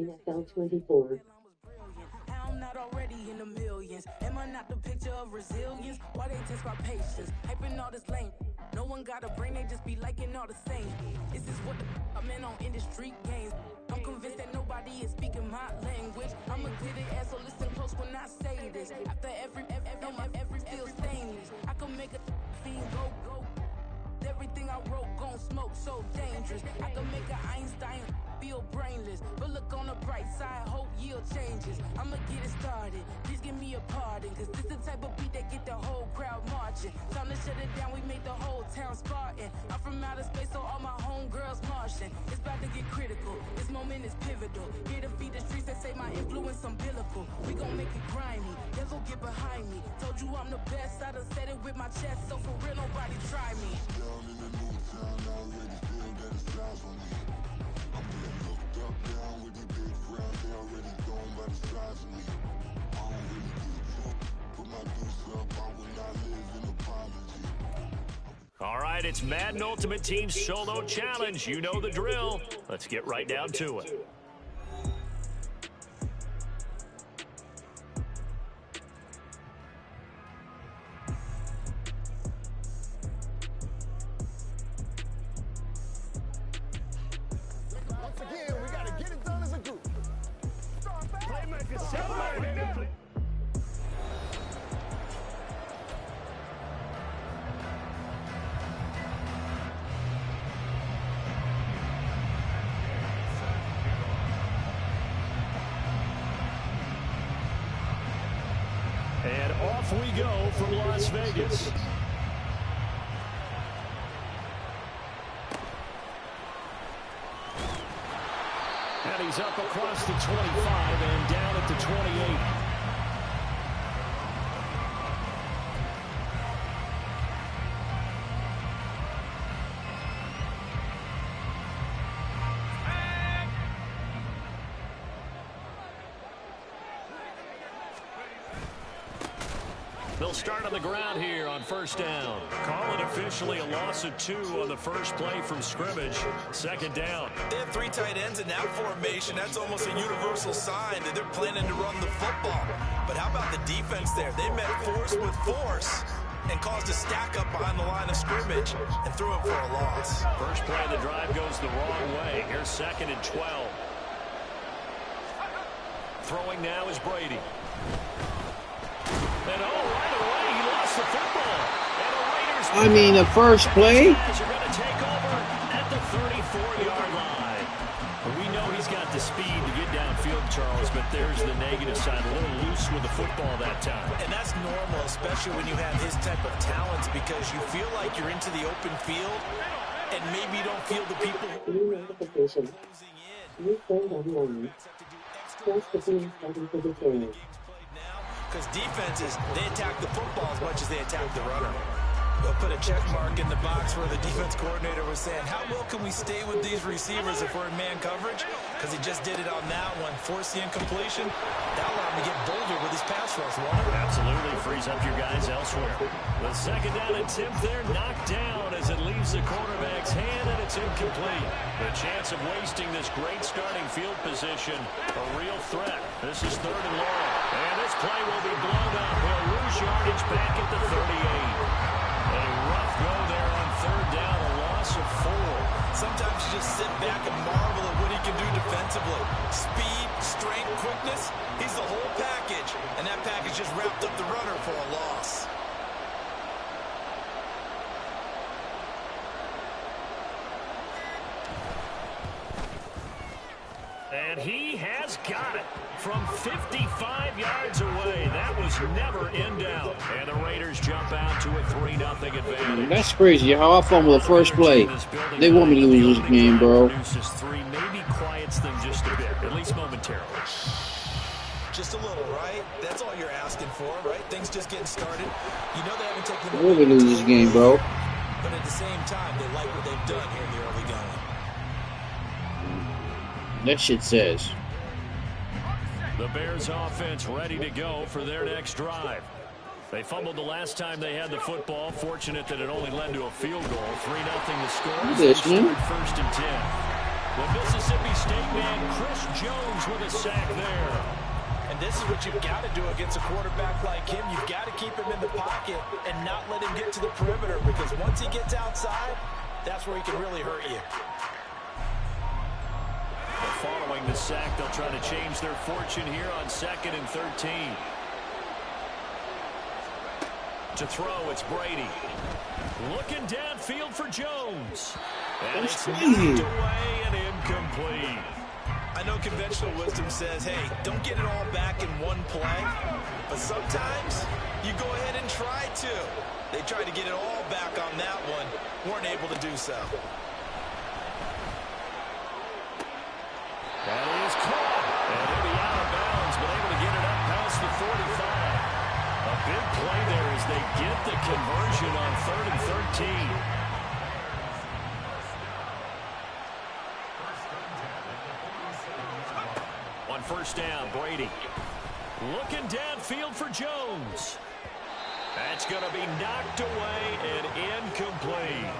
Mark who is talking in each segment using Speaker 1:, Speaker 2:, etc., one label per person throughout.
Speaker 1: NFL 24.
Speaker 2: I'm not already in the millions. Am I not the picture of resilience? Why they test my patience? Hyping all this lame. No one got a brain, they just be liking all the same. This is what I'm in on industry games. I'm convinced that nobody is speaking my language. I'm a clear the air, so listen close when I say this. After every feel stainless. I can make a fiend go. Everything I wrote gon' smoke, so dangerous. I can make an Einstein feel brainless. But look on the bright side, hope yield changes. I'ma get it started, please give me a pardon. Cause this the type of beat that get the whole crowd marching. Time to shut it down, we made the whole town Spartan. I'm from outer space, so all my homegirls Martian. It's about to get critical, this moment is pivotal. Here to feed the streets that say my influence umbilical. We gon' make it grimy, devil get behind me. Told you I'm the best, I done said it with my chest. So for real, nobody try me.
Speaker 3: Down in the new town, I already feel that it's time for me. I'm getting looked up, down with these big friends, they already gone by the size of me. I don't really give a fuck, put my deuce up, I will not live in apology.
Speaker 4: All right, it's Madden Ultimate Team Solo Challenge. You know the drill. Let's get right down to it. And off we go from Las Vegas. And he's up across the 25 and down at the 28. They'll start on the ground here on first down. Call it officially a loss of 2 on the first play from scrimmage. Second down.
Speaker 5: They have 3 tight ends in that formation. That's almost a universal sign that they're planning to run the football. But how about the defense there? They met force with force and caused a stack up behind the line of scrimmage and threw him for a loss.
Speaker 4: First play of the drive goes the wrong way. Here's 2nd and 12. Throwing now is Brady. And right away, he lost the football. And the Raiders...
Speaker 6: the first play?
Speaker 4: Are going to take over at the 34-yard line. We know he's got the speed to get downfield, Charles, but there's the negative side. A little loose with the football that time.
Speaker 5: And that's normal, especially when you have his type of talents, because you feel like you're into the open field, and maybe you don't feel the people closing in. Because defenses, they attack the football as much as they attack the runner. They'll put a check mark in the box where the defense coordinator was saying, how well can we stay with these receivers if we're in man coverage? Because he just did it on that one. Force the incompletion. That allowed him to get bolder with his pass rush.
Speaker 4: Absolutely frees up your guys elsewhere. The second down attempt there knocked down as it leaves the quarterback's hand, and it's incomplete. The chance of wasting this great starting field position, a real threat. This is 3rd and long. And this play will be blown up. He'll lose yardage back at the 38. A rough go there on 3rd down, a loss of 4.
Speaker 5: Sometimes you just sit back and marvel at what he can do defensively. Speed, strength, quickness, he's the whole package. And that package just wrapped up the runner for a loss.
Speaker 4: And he has got it from 55 yards away. That was never in doubt. And the Raiders jump out to a 3-0 advantage.
Speaker 6: That's crazy how I fumble the first play. They want me to lose this game, bro.
Speaker 4: Maybe quiets them just a bit, at least momentarily.
Speaker 5: Just a little, right? That's all you're asking for, right? Things just getting started. You know they haven't taken the...
Speaker 6: We're going to lose this game, bro.
Speaker 5: But at the same time, they like what they've done here in the early going.
Speaker 6: That shit says.
Speaker 4: The Bears offense ready to go for their next drive. They fumbled the last time they had the football. Fortunate that it only led to a field goal. 3-0 the score.
Speaker 6: This, man.
Speaker 4: 1st and 10. The Mississippi State man, Chris Jones, with a sack there.
Speaker 5: And this is what you've got to do against a quarterback like him. You've got to keep him in the pocket and not let him get to the perimeter, because once he gets outside, that's where he can really hurt you.
Speaker 4: Following the sack, they'll try to change their fortune here on 2nd and 13. To throw, it's Brady. Looking downfield for Jones. And it's knocked away and incomplete.
Speaker 5: I know conventional wisdom says, hey, don't get it all back in one play. But sometimes you go ahead and try to. They tried to get it all back on that one. Weren't able to do so.
Speaker 4: That is caught. And he'll be out of bounds, but able to get it up past the 45. A big play there as they get the conversion on 3rd and 13. On 1st down, Brady. Looking downfield for Jones. That's going to be knocked away and incomplete.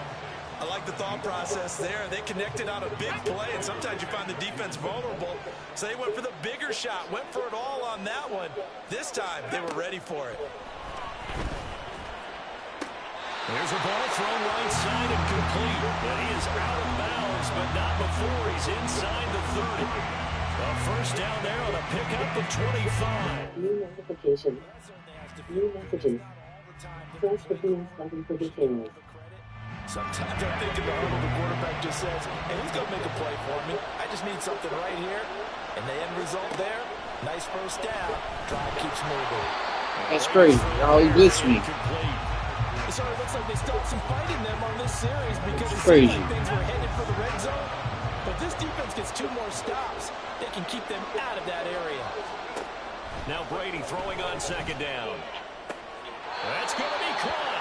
Speaker 5: I like the thought process there. They connected on a big play, and sometimes you find the defense vulnerable. So they went for the bigger shot, went for it all on that one. This time, they were ready for it.
Speaker 4: There's a ball thrown right side and complete. And he is out of bounds, but not before he's inside the 30. A 1st down there on a pickup of 25.
Speaker 1: New notification. New messages. Press the green button for details.
Speaker 5: Sometimes I think in the huddle, the quarterback just says, hey, who's going to make a play for me? I just need something right here. And the end result there, nice 1st down. Drive keeps moving.
Speaker 6: That's crazy. Oh, he blitzed me.
Speaker 5: It sort of looks like they stopped some fight in them on this series because it
Speaker 6: Crazy.
Speaker 5: seemed like things were headed for the red zone. But this defense gets 2 more stops. They can keep them out of that area.
Speaker 4: Now Brady throwing on 2nd down. That's going to be caught.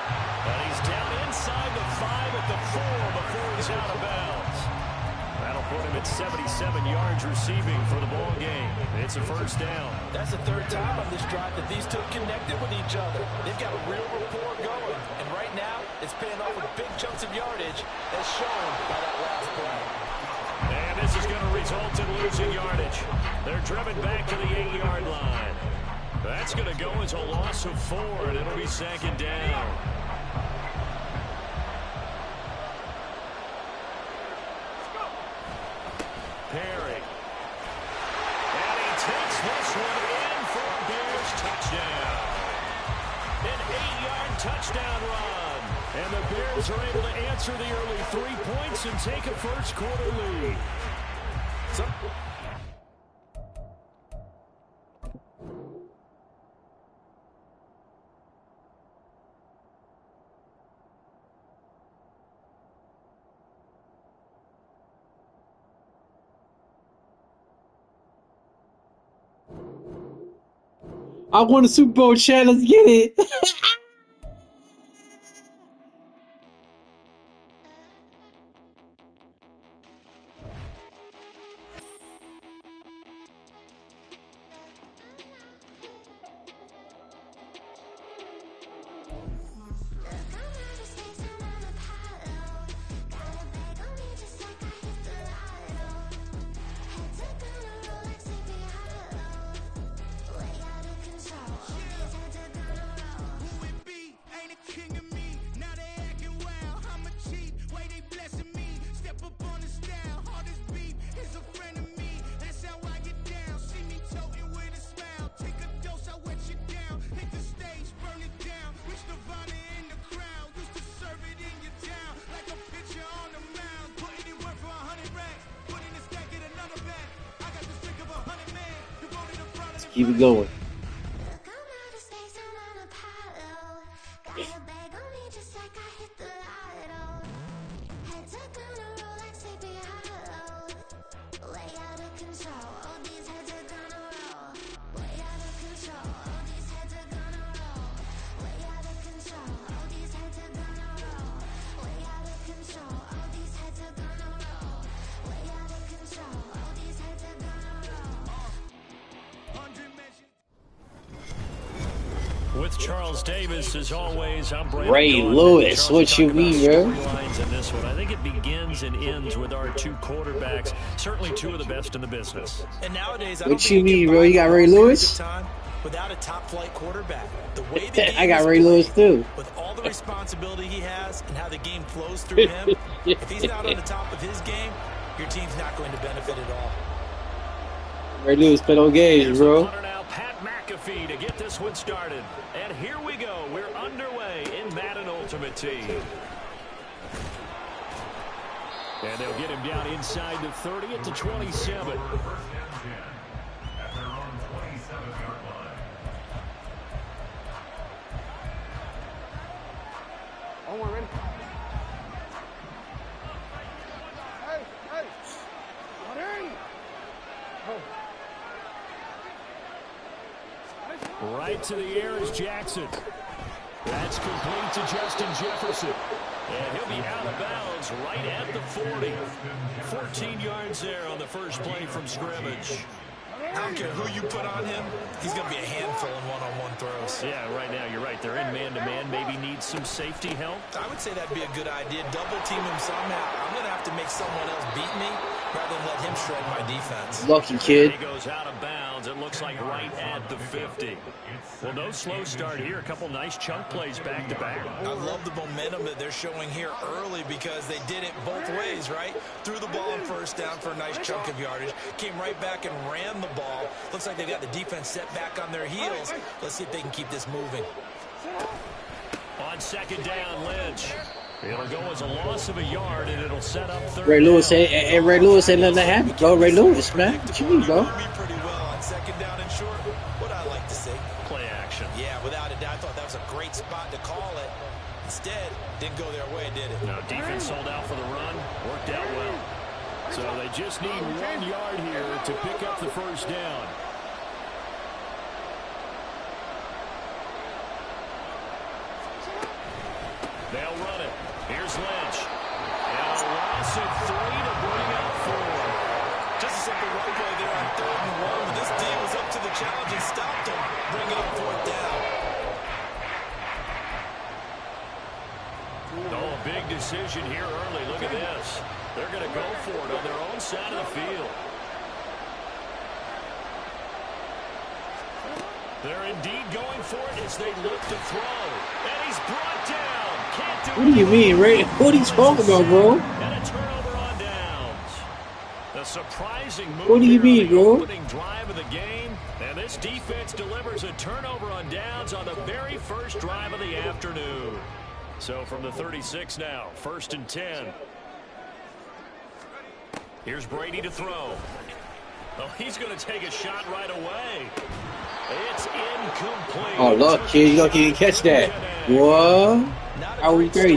Speaker 4: And he's down inside the 5 at the 4 before he's out of bounds. That'll put him at 77 yards receiving for the ball game. It's a 1st down.
Speaker 5: That's the 3rd time on this drive that these two connected with each other. They've got a real rapport going. And right now, it's paying off with big chunks of yardage as shown by that last play.
Speaker 4: And this is going to result in losing yardage. They're driven back to the 8-yard line. That's going to go as a loss of 4, and it'll be 2nd down. Perry. And he takes this one in for a Bears touchdown. An 8-yard touchdown run. And the Bears are able to answer the early 3 points and take a 1st quarter lead.
Speaker 6: I won a Super Bowl, Chad. Let's get it. Keep it going.
Speaker 4: With Charles Davis, as always, I'm Brandon
Speaker 6: Ray
Speaker 4: Gaudin.
Speaker 6: Lewis,
Speaker 4: Charles,
Speaker 6: what you mean, bro?
Speaker 4: storylines in this one. I think it begins and ends with our two quarterbacks, certainly two of the best in the business.
Speaker 5: And nowadays,
Speaker 6: What you mean, bro? You got Ray Lewis?
Speaker 5: Without a top-flight quarterback, the way the game
Speaker 6: I got
Speaker 5: is
Speaker 6: Ray Lewis too.
Speaker 5: with all the responsibility he has and how the game flows through him, if he's not on the top of his game, your team's not going to benefit at all.
Speaker 6: Ray Lewis played on games, bro.
Speaker 4: Now, Pat McAfee to get this one started. And here we go. We're underway in Madden Ultimate Team. And they'll get him down inside the 30 at the 27. Right to the air is Jackson. That's complete to Justin Jefferson. And he'll be out of bounds right at the 40. 14 yards there on the first play from scrimmage.
Speaker 5: I don't care who you put on him, he's going to be a handful in one-on-one throws.
Speaker 4: Yeah, right now you're right. They're in man-to-man. Maybe needs some safety help.
Speaker 5: I would say that'd be a good idea. Double team him somehow. I'm going to have to make someone else beat me rather than let him shred my defense.
Speaker 6: Lucky kid.
Speaker 4: He goes out of bounds. It looks like right at the 50. Well, no slow start here. A couple nice chunk plays back-to-back.
Speaker 5: I love the momentum that they're showing here early because they did it both ways, right? Threw the ball on first down for a nice chunk of yardage. Came right back and ran the ball. Looks like they've got the defense set back on their heels. Let's see if they can keep this moving.
Speaker 4: On second down, Lynch. It'll go as a loss of a yard, and it'll set up third.
Speaker 6: Ray Lewis ain't Ray Lewis ain't nothing that happened, bro. Ray Lewis, man. What you mean, bro?
Speaker 5: Pretty well on second down and short. What I like to see.
Speaker 4: Play action.
Speaker 5: Yeah, without a doubt. I thought that was a great spot to call it. Instead, didn't go their way, did it?
Speaker 4: No, defense sold out for the run. Worked out well. So they just need 1 yard here to pick up the first down. They'll run it. Here's Lynch. And a loss of 3 to bring up 4.
Speaker 5: Just a simple run play there on 3rd and 1. But this D was up to the challenge and stopped him. Bring it up 4th down.
Speaker 4: Oh, a big decision here early. Look at this. They're going to go for it on their own side of the field. They're indeed going for it as they look to throw. And he's brought down. Can't do
Speaker 6: What do you mean, Ray? What are you talking about, bro?
Speaker 4: And a turnover on downs. The surprising move.
Speaker 6: What do you mean, bro?
Speaker 4: Opening drive of the game. And this defense delivers a turnover on downs on the very first drive of the afternoon. So from the 36 now, 1st and 10. Here's Brady to throw. Oh, he's going to take a shot right away. It's incomplete.
Speaker 6: Oh, look, kid, you can't catch that. What? How are we crazy?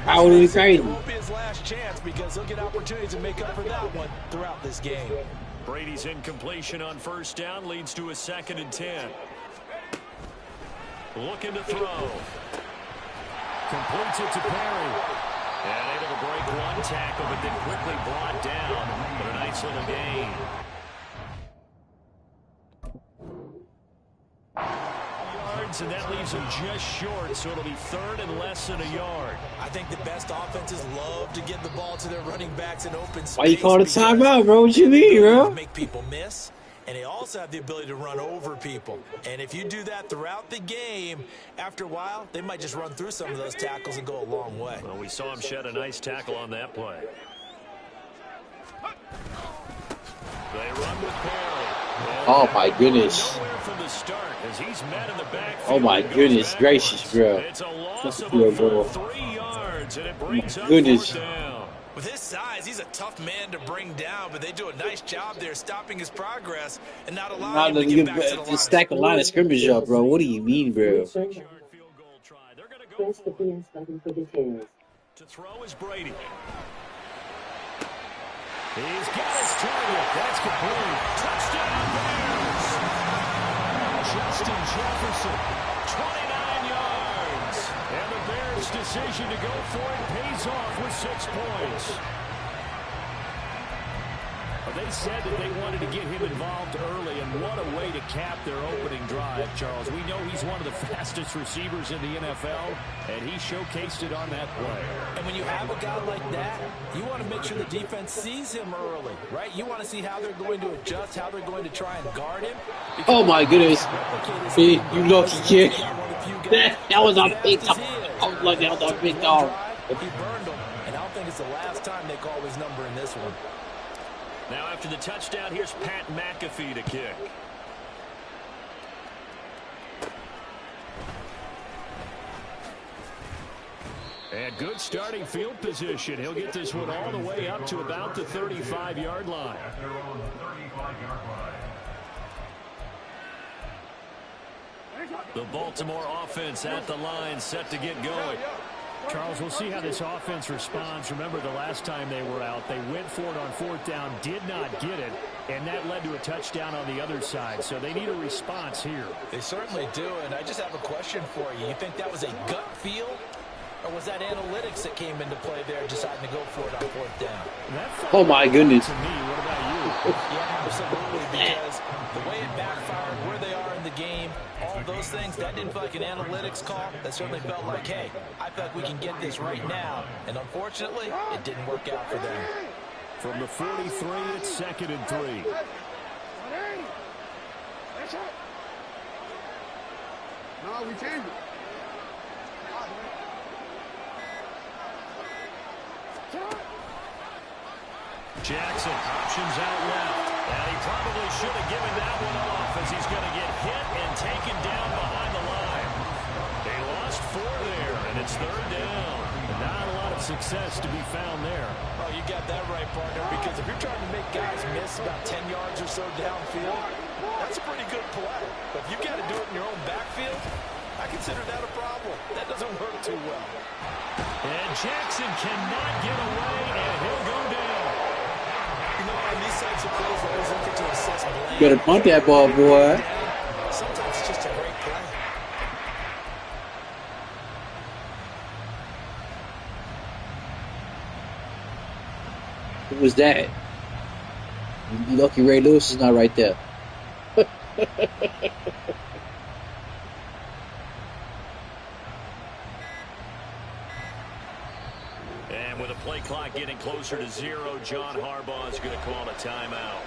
Speaker 6: How are we crazy?
Speaker 5: It won't be his last chance because he'll get opportunities to make up for that one throughout this game.
Speaker 4: Brady's incompletion on first down leads to a 2nd and 10. Looking to throw. Completes it to Perry. And able to break one tackle, but then quickly brought down. But a nice little gain. Yards, and that leaves him just short, so it'll be 3rd and less than a yard.
Speaker 5: I think the best offenses love to get the ball to their running backs in open space.
Speaker 6: Why you call it timeout, bro? What you mean, bro?
Speaker 5: Make people miss. And they also have the ability to run over people. And if you do that throughout the game, after a while, they might just run through some of those tackles and go a long way.
Speaker 4: Well, we saw him shed a nice tackle on that play. They run with Perry.
Speaker 6: Oh, my goodness.
Speaker 4: Nowhere from the start as he's met in the backfield.
Speaker 6: Oh, my goodness gracious, bro.
Speaker 4: It's a loss of
Speaker 6: Bro.
Speaker 4: a full 3 yards, and it brings up
Speaker 6: Goodness.
Speaker 4: 4th down.
Speaker 5: With his size, he's a tough man to bring down, but they do a nice job there stopping his progress and not allowing him to get back to the line.
Speaker 6: Stack a line of scrimmage up, bro. What do you mean, bro?
Speaker 4: Field goal try. They're going to go
Speaker 1: First begins starting for the Tails.
Speaker 4: to throw is Brady. He's got his target. That's complete. Touchdown Bears. Justin Jefferson, 29 yards. And the Bears' decision to go for it pays off with 6 points. they said that they wanted to get him involved early, and what a way to cap their opening drive, Charles. We know he's one of the fastest receivers in the NFL, and he showcased it on that play.
Speaker 5: And when you have a guy like that, you want to make sure the defense sees him early, right? You want to see how they're going to adjust, how they're going to try and guard him.
Speaker 6: Oh, my goodness. See, you lucky kid. That was a big dog. I was lucky that was a big dog.
Speaker 5: He burned them, and I don't think it's the last time they call his number in this one.
Speaker 4: Now after the touchdown, here's Pat McAfee to kick. And good starting field position. He'll get this one all the way up to about the 35-yard line. The Baltimore offense at the line, set to get going. Charles, we'll see how this offense responds. Remember, the last time they were out, they went for it on fourth down, did not get it, and that led to a touchdown on the other side. So they need a response here.
Speaker 5: They certainly do, and I just have a question for you. You think that was a gut feel, or was that analytics that came into play there, deciding to go for it on fourth down?
Speaker 6: Oh, my goodness.
Speaker 4: To me, what about you?
Speaker 5: Yeah, absolutely, because the way it backfired, where they are in the game, all those things, that didn't feel like an analytics call. That certainly felt like, hey, I feel like we can get this right now. And unfortunately, it didn't work out for them.
Speaker 4: From the 43, it's 2nd and 3.
Speaker 7: No, we changed it.
Speaker 4: Jackson, options out left. And he probably should have given that one off as he's going to get hit and taken down behind the line. They lost 4 there, and it's 3rd down. Not a lot of success to be found there.
Speaker 5: Oh, you got that right, partner, because if you're trying to make guys miss about 10 yards or so downfield, that's a pretty good play. But if you've got to do it in your own backfield, I consider that a problem. That doesn't work too well.
Speaker 4: And Jackson cannot get away, and he'll go down.
Speaker 5: You know, on these types of plays, I always look to assess blame.
Speaker 6: Better punt that ball, boy.
Speaker 5: Sometimes it's just a great play.
Speaker 6: Who was that? Lucky Ray Lewis is not right there.
Speaker 4: And with a play clock getting closer to 0, John Harbaugh is going to call a timeout.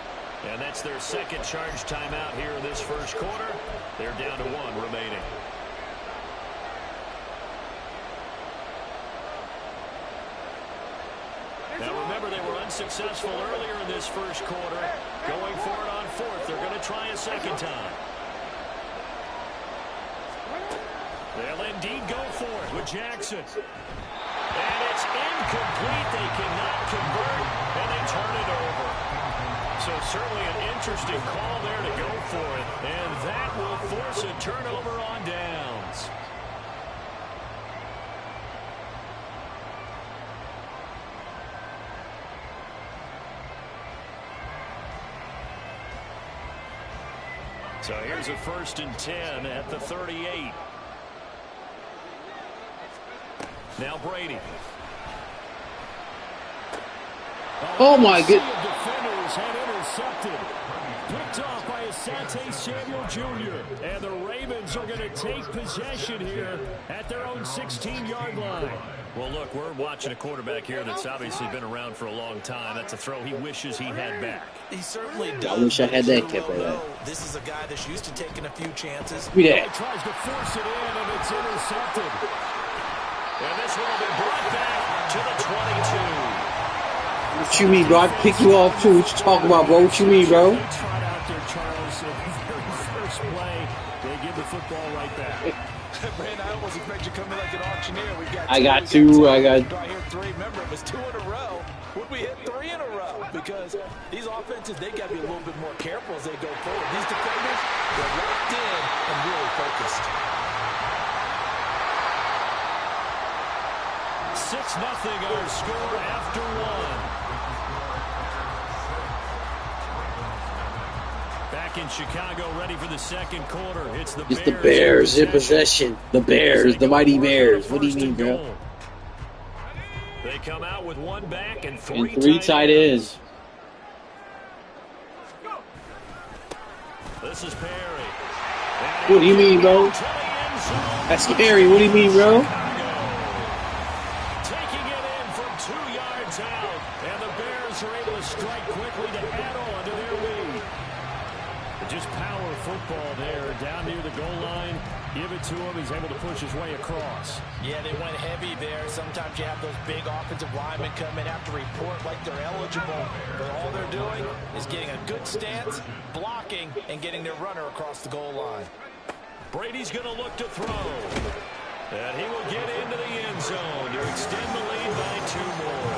Speaker 4: And that's their second charge timeout here in this first quarter. They're down to 1 remaining. Now remember, they were unsuccessful earlier in this first quarter. Going for it on 4th. They're going to try a second time. They'll indeed go for it with Jackson. And it's incomplete. They cannot convert, and they turn it over. So certainly an interesting call there to go for it. And that will force a turnover on downs. So here's a 1st and 10 at the 38. Now Brady.
Speaker 6: Oh, my goodness.
Speaker 4: Defenders had intercepted. Picked off by Asante Samuel Jr. And the Ravens are going to take possession here at their own 16-yard line. Well, look, we're watching a quarterback here that's obviously been around for a long time. That's a throw he wishes he had back.
Speaker 5: He certainly does.
Speaker 6: I wish I had that kept right there.
Speaker 5: This is a guy that's used to taking a few chances.
Speaker 6: Give me that.
Speaker 4: He tries to force it in, and it's intercepted. And this one will be brought back to the 22.
Speaker 6: What you mean, bro? I pick you off, too. What you talking about, bro? What you mean, bro?
Speaker 4: Trot out there, Charles. In the very first play, they give the football right back.
Speaker 5: Man, I almost expect you to come in like an auctioneer.
Speaker 6: I got two.
Speaker 5: I hear 3. Remember, it was 2 in a row. Would we hit 3 in a row? Because these offenses, they got to be a little bit more careful as they go forward. These defenders, they're locked in and really focused.
Speaker 4: 6-0 our score after 1. Back in Chicago, ready for the second quarter. It's the
Speaker 6: Bears in possession. The Bears, the mighty Bears. What do you mean, bro?
Speaker 4: They come out with 1 back and 3
Speaker 6: tight ends.
Speaker 4: This is Perry.
Speaker 6: What do you mean, bro? That's scary. What do you mean, bro?
Speaker 4: Taking it in from 2 yards out. And the Bears are able to strike quickly to add on to their lead. Just power football there. Down near the goal line. Give it to him. He's able to push his way across.
Speaker 5: Yeah, they went heavy there. Sometimes you have those big offensive linemen come in, have to report like they're eligible. But all they're doing is getting a good stance, blocking, and getting their runner across the goal line.
Speaker 4: Brady's going to look to throw. And he will get into the end zone to extend the lead by 2 more.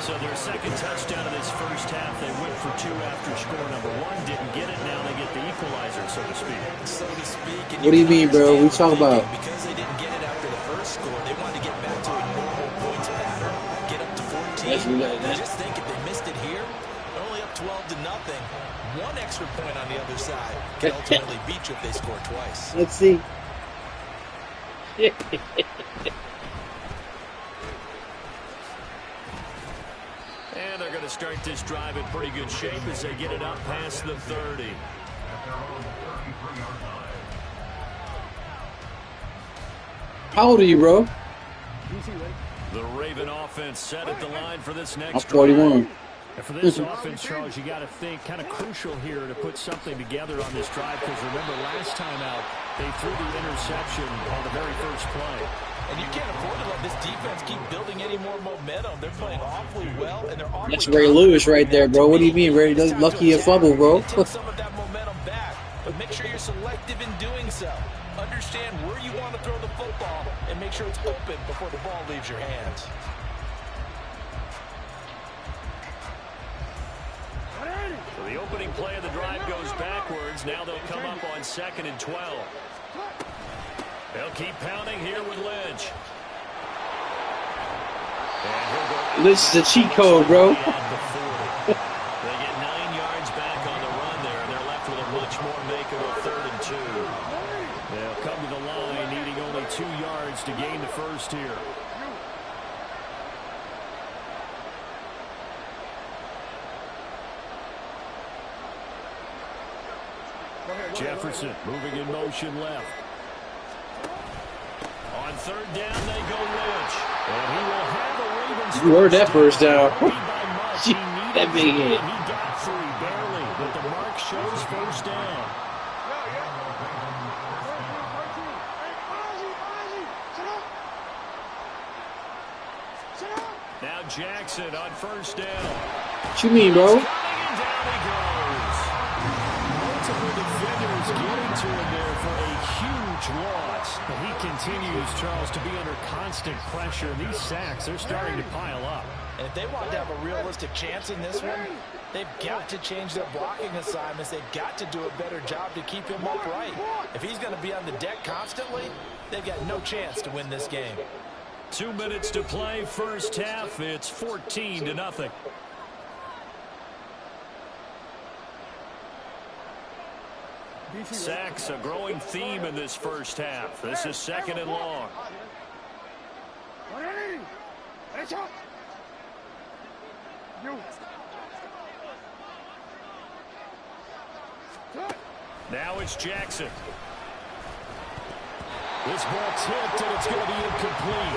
Speaker 4: So their second touchdown of this first half, they went for 2 after score number 1. Didn't get it. Now they get the equalizer, so to speak.
Speaker 5: So to speak.
Speaker 6: What do you mean, bro? We talk about?
Speaker 5: Because they didn't get it after the first score, they wanted to get back to a normal points pattern, get up to 14. I just think if they missed it here, they're only up 12-0. 1 extra point on the other side can ultimately beat you if they score twice.
Speaker 6: Let's see.
Speaker 4: And they're going to start this drive in pretty good shape as they get it up past the 30.
Speaker 6: How old are you, bro?
Speaker 4: The Raven offense set at the line for this next
Speaker 6: I'm 41.
Speaker 4: drive. And for this offense, Charles, you got to think kind of crucial here to put something together on this drive because remember last time out they threw the interception on the very first play.
Speaker 5: And you can't afford to let this defense keep building any more momentum. They're playing awfully well, and they're awfully.
Speaker 6: That's Ray Lewis right there, bro. What do you mean, Ray? Lucky a fumble, bro.
Speaker 5: Take some of that momentum back, but make sure you're selective in doing so. Understand where you want to throw the football, and make sure it's open before the ball leaves your hands.
Speaker 4: So the opening play of the drive goes backwards. Now they'll come up on 2nd and 12. They'll keep pounding here with Lynch.
Speaker 6: This is a cheat code, bro.
Speaker 4: They get 9 yards back on the run there, and they're left with a much more makeable 3rd and 2. They'll come to the line needing only 2 yards to gain the first here. Jefferson moving in motion left. On 3rd down, they go Lynch. And he will have a Ravens.
Speaker 6: You heard that first down. That big hit.
Speaker 4: He got 3 barely, but the mark shows first down. Now Jackson on 1st down.
Speaker 6: What you mean, bro?
Speaker 4: Down he goes. Multiple defenders getting to him there for a huge loss. But he continues, Charles, to be under constant pressure. These sacks, they're starting to pile up.
Speaker 5: And if they want to have a realistic chance in this one, they've got to change their blocking assignments. They've got to do a better job to keep him upright. If he's going to be on the deck constantly, they've got no chance to win this game.
Speaker 4: 2 minutes to play, first half. It's 14-0. Sacks, a growing theme in this first half. This is 2nd and long. Now it's Jackson. This ball tipped, and it's going to be incomplete.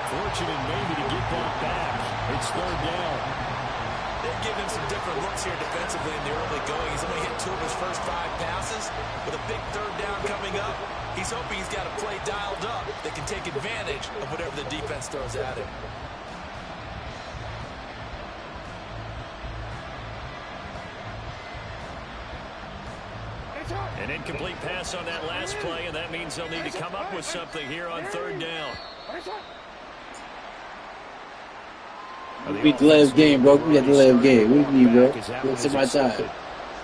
Speaker 4: Fortunate maybe to get that back. It's 3rd down.
Speaker 5: They've given him some different looks here defensively in the early going. He's only hit 2 of his first 5 passes. With a big 3rd down coming up, he's hoping he's got a play dialed up that can take advantage of whatever the defense throws at him.
Speaker 4: An incomplete pass on that last play, and that means they'll need to come up with something here on 3rd down.
Speaker 6: We beat the last game, bro. We got the last game. What do you mean, bro? It's in my time.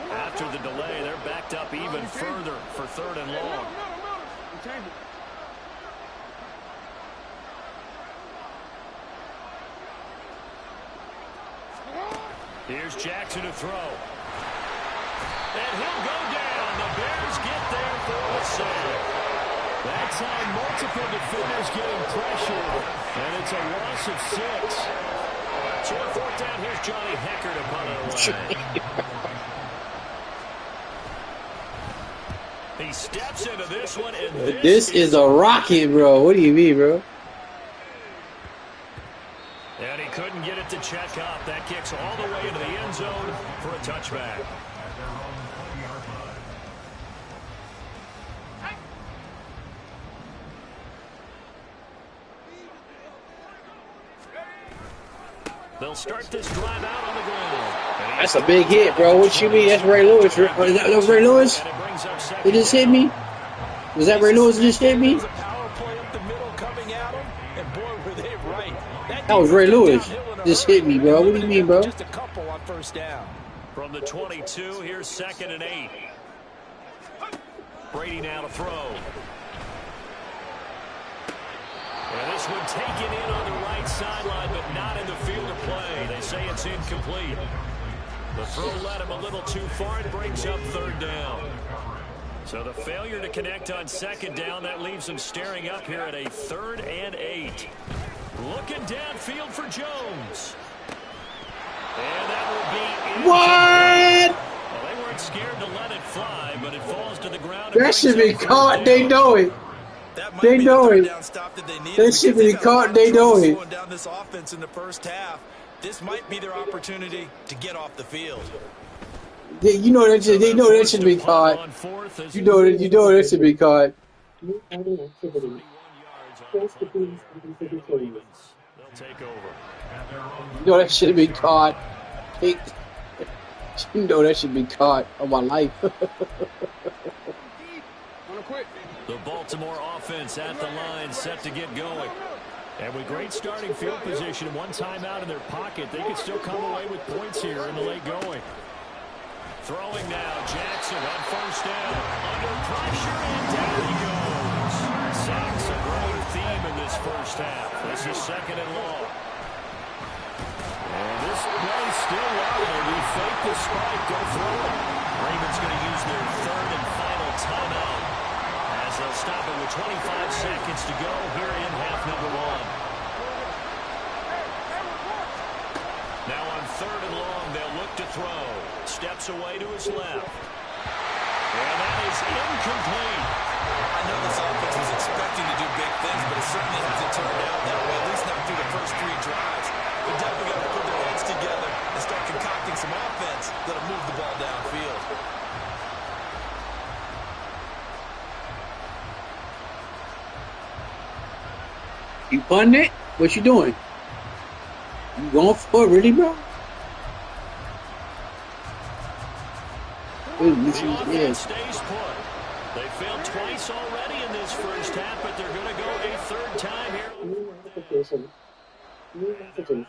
Speaker 4: After the delay, they're backed up even further for 3rd and long. Here's Jackson to throw. And he'll go down. The Bears get there for a sack. That time, multiple defenders getting pressure, and it's a loss of 6. So on 4th down, here's Johnny Hecker to punt it away. He steps into this one, and
Speaker 6: This is a rocket, bro. What do you mean, bro?
Speaker 4: And he couldn't get it to check up. That kicks all the way into the end zone for a touchback. They'll start this drive out on the ground.
Speaker 6: That's a big hit, bro. What you mean? That's Ray Lewis. That was Ray Lewis? It just hit me? Was that Ray Lewis that just hit me? That was Ray Lewis. Just hit me, bro. What do you mean, bro?
Speaker 5: Just a couple on first down.
Speaker 4: From the 22, here's 2nd and 8. Brady now to throw. And this one taken in on the right sideline, but not in the field of play. They say it's incomplete. The throw led him a little too far and brings up 3rd down. So the failure to connect on 2nd down, that leaves him staring up here at a 3rd and 8. Looking downfield for Jones. And that will be
Speaker 6: what?
Speaker 4: Well, they weren't scared to let it fly, but it falls to the ground.
Speaker 6: That should be caught. They know it. They know it. That should be caught. They know it.
Speaker 5: Down this offense in the first half. This might be their opportunity to get off the field.
Speaker 6: You know that. They know that should be caught. You know that should be caught.
Speaker 1: New outing activity. First degrees starting for the team.
Speaker 4: They'll take over.
Speaker 6: You know that should be caught. You know that should be caught on my life.
Speaker 4: The Baltimore offense at the line, set to get going. And with great starting field position and one timeout in their pocket, they could still come away with points here in the late going. Throwing now, Jackson on first down. Under pressure, and down he goes. Sacks a great theme in this first half. This is 2nd and long. And this play still live. We fake the spike, go through it. Ravens going to use their 3rd and final timeout, as they'll stop it with 25 seconds to go here in half number 1. Now on 3rd and long, they'll look to throw. Steps away to his left. And that is incomplete.
Speaker 5: I know this offense was expecting to do big things, but it certainly hasn't turned out that way, at least not through the first 3 drives. They're definitely going to put their heads together and start concocting some offense that'll move the ball downfield.
Speaker 6: You punting it? What you doing? You going for it, really, bro?
Speaker 4: The offense stays put. They failed twice already in this first half, but they're going to go a 3rd time here.
Speaker 1: New notification. New messages.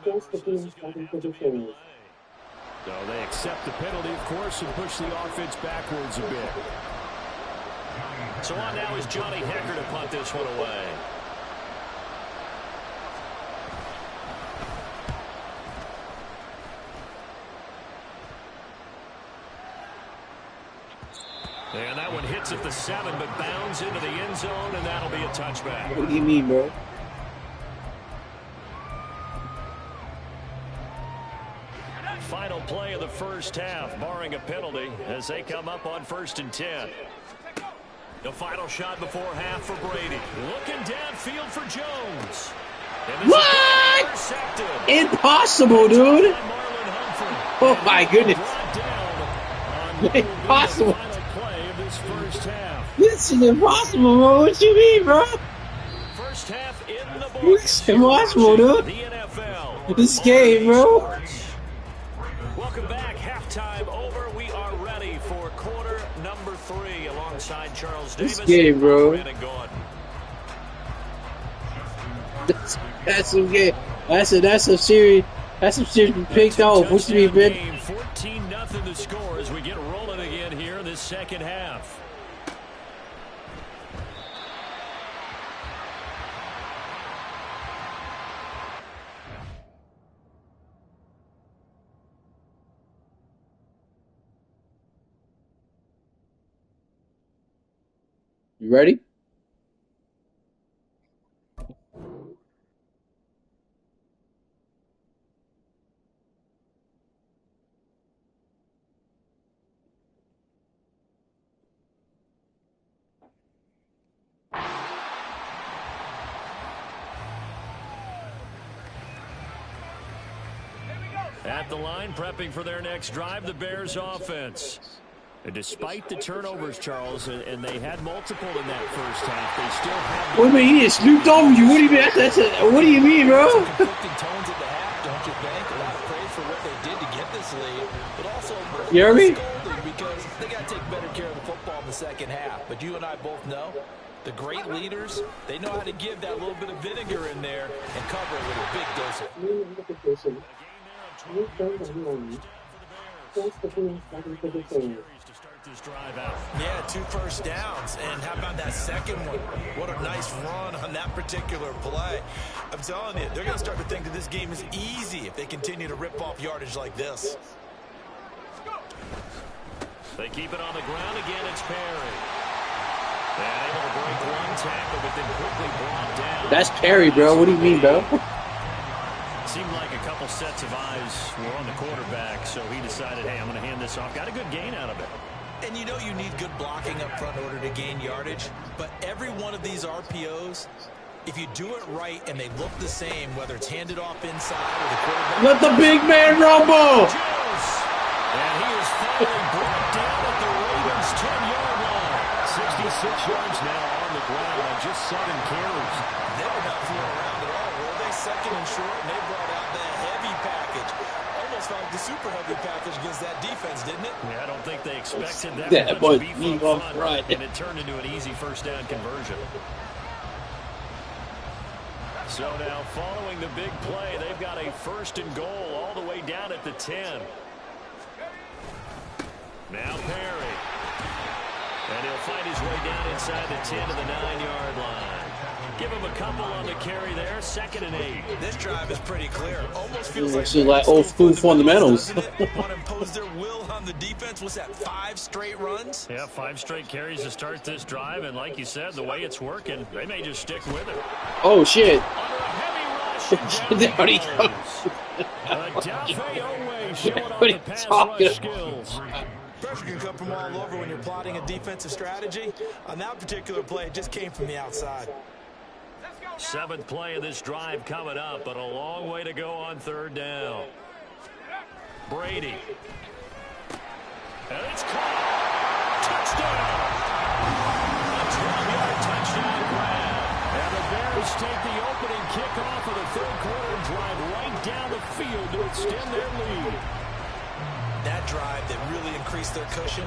Speaker 1: First degrees starting for the team.
Speaker 4: So they accept the penalty, of course, and push the offense backwards a bit. So on now is Johnny Hecker to punt this one away. And that one hits at the 7, but bounds into the end zone, and that'll be a touchback.
Speaker 6: What do you mean, bro?
Speaker 4: Final play of the first half, barring a penalty, as they come up on 1st and 10. The final shot before half for Brady. Looking downfield for Jones.
Speaker 6: What? Impossible, dude. Oh, my goodness. Impossible. This is impossible, bro. What you mean, bro?
Speaker 4: First half in the books.
Speaker 6: It's impossible, dude.
Speaker 4: The NFL.
Speaker 6: This game, bro.
Speaker 4: Welcome back. Halftime over. We are ready for quarter number 3 alongside Charles Davis.
Speaker 6: This game, bro. That's some game. That's some serious. That's some serious picked off. What you mean, man?
Speaker 4: 14-0 the score as we get rolling again here in this second half.
Speaker 6: You ready?
Speaker 4: At the line, prepping for their next drive, the Bears offense. And despite the turnovers, Charles, and they had multiple in that first half, they still have...
Speaker 6: What do you mean? He just snooped over you. What do you mean? What do you mean, bro?
Speaker 5: Some conflicting tones at the half, don't you think? A lot of praise for what they did to get this lead, but also
Speaker 6: you hear me?
Speaker 5: scolding because they got to take better care of the football in the second half. But you and I both know the great leaders, they know how to give that little bit of vinegar in there and cover it with a big dose of... Yeah, 2 first downs. And how about that second one? What a nice run on that particular play. I'm telling you, they're going to start to think that this game is easy if they continue to rip off yardage like this.
Speaker 4: They keep it on the ground again. It's Perry. And able to break one tackle, but then quickly brought down.
Speaker 6: That's Perry, bro. What do you mean, bro?
Speaker 4: Seemed like a couple sets of eyes were on the quarterback, so he decided, hey, I'm going to hand this off. Got a good gain out of it.
Speaker 5: And you know you need good blocking up front in order to gain yardage, but every one of these RPOs, if you do it right and they look the same, whether it's handed off inside or the quarterback...
Speaker 6: Let the big man rumble!
Speaker 4: And he is finally brought down at the Ravens' 10-yard line. 66 yards now on the ground on just 7 carries.
Speaker 5: They were not fooling around at all, were they? Second and short, and they brought out the heavy package. Almost felt like the super heavy package against that defense, didn't it?
Speaker 4: Yeah, I don't think they expected that
Speaker 6: much
Speaker 4: beef
Speaker 6: up
Speaker 4: up
Speaker 6: front,
Speaker 4: and it turned into an easy first down conversion. So now, following the big play, they've got a 1st and goal all the way down at the 10. Now Perry. And he'll find his way down inside the 10 to the 9-yard line. Give him a couple on the carry there. 2nd and 8.
Speaker 5: This drive is pretty clear. Almost feels
Speaker 6: This is like old school fundamentals.
Speaker 5: Want to impose their will on the defense. Was that 5 straight runs?
Speaker 4: Yeah, 5 straight carries to start this drive. And like you said, the way it's working, they may just stick with it.
Speaker 6: Oh, shit.
Speaker 4: Under a heavy rush.
Speaker 6: There he goes.
Speaker 4: What are you talking skills.
Speaker 5: Pressure can come from all over when you're plotting a defensive strategy. On that particular play, it just came from the outside.
Speaker 4: 7th play of this drive coming up, but a long way to go on 3rd down. Brady. And it's caught. Touchdown. A 12-yard touchdown grab. And the Bears take the opening kickoff of the 3rd quarter and drive right down the field to extend their lead.
Speaker 5: That drive that really increased their cushion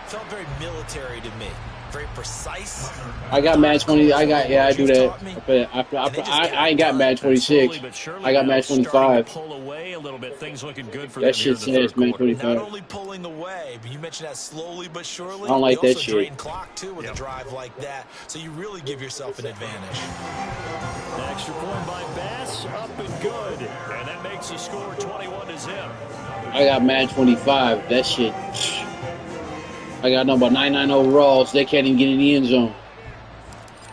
Speaker 5: felt very military to me. Very precise.
Speaker 6: I got match 20. I do that. But I ain't got match 26. I got match 25.
Speaker 4: Pull away a little bit. Things looking good for
Speaker 6: that shit says match 25.
Speaker 5: Not only pulling away, but you mentioned that slowly but surely.
Speaker 6: I don't like that shit.
Speaker 5: Drain clock too with a drive like that, so you really give yourself an advantage.
Speaker 4: Extra point by Bass, up and good, and that makes the score 21-0.
Speaker 6: I got match 25. That shit. I got number 99 overalls. They can't even get in the end zone.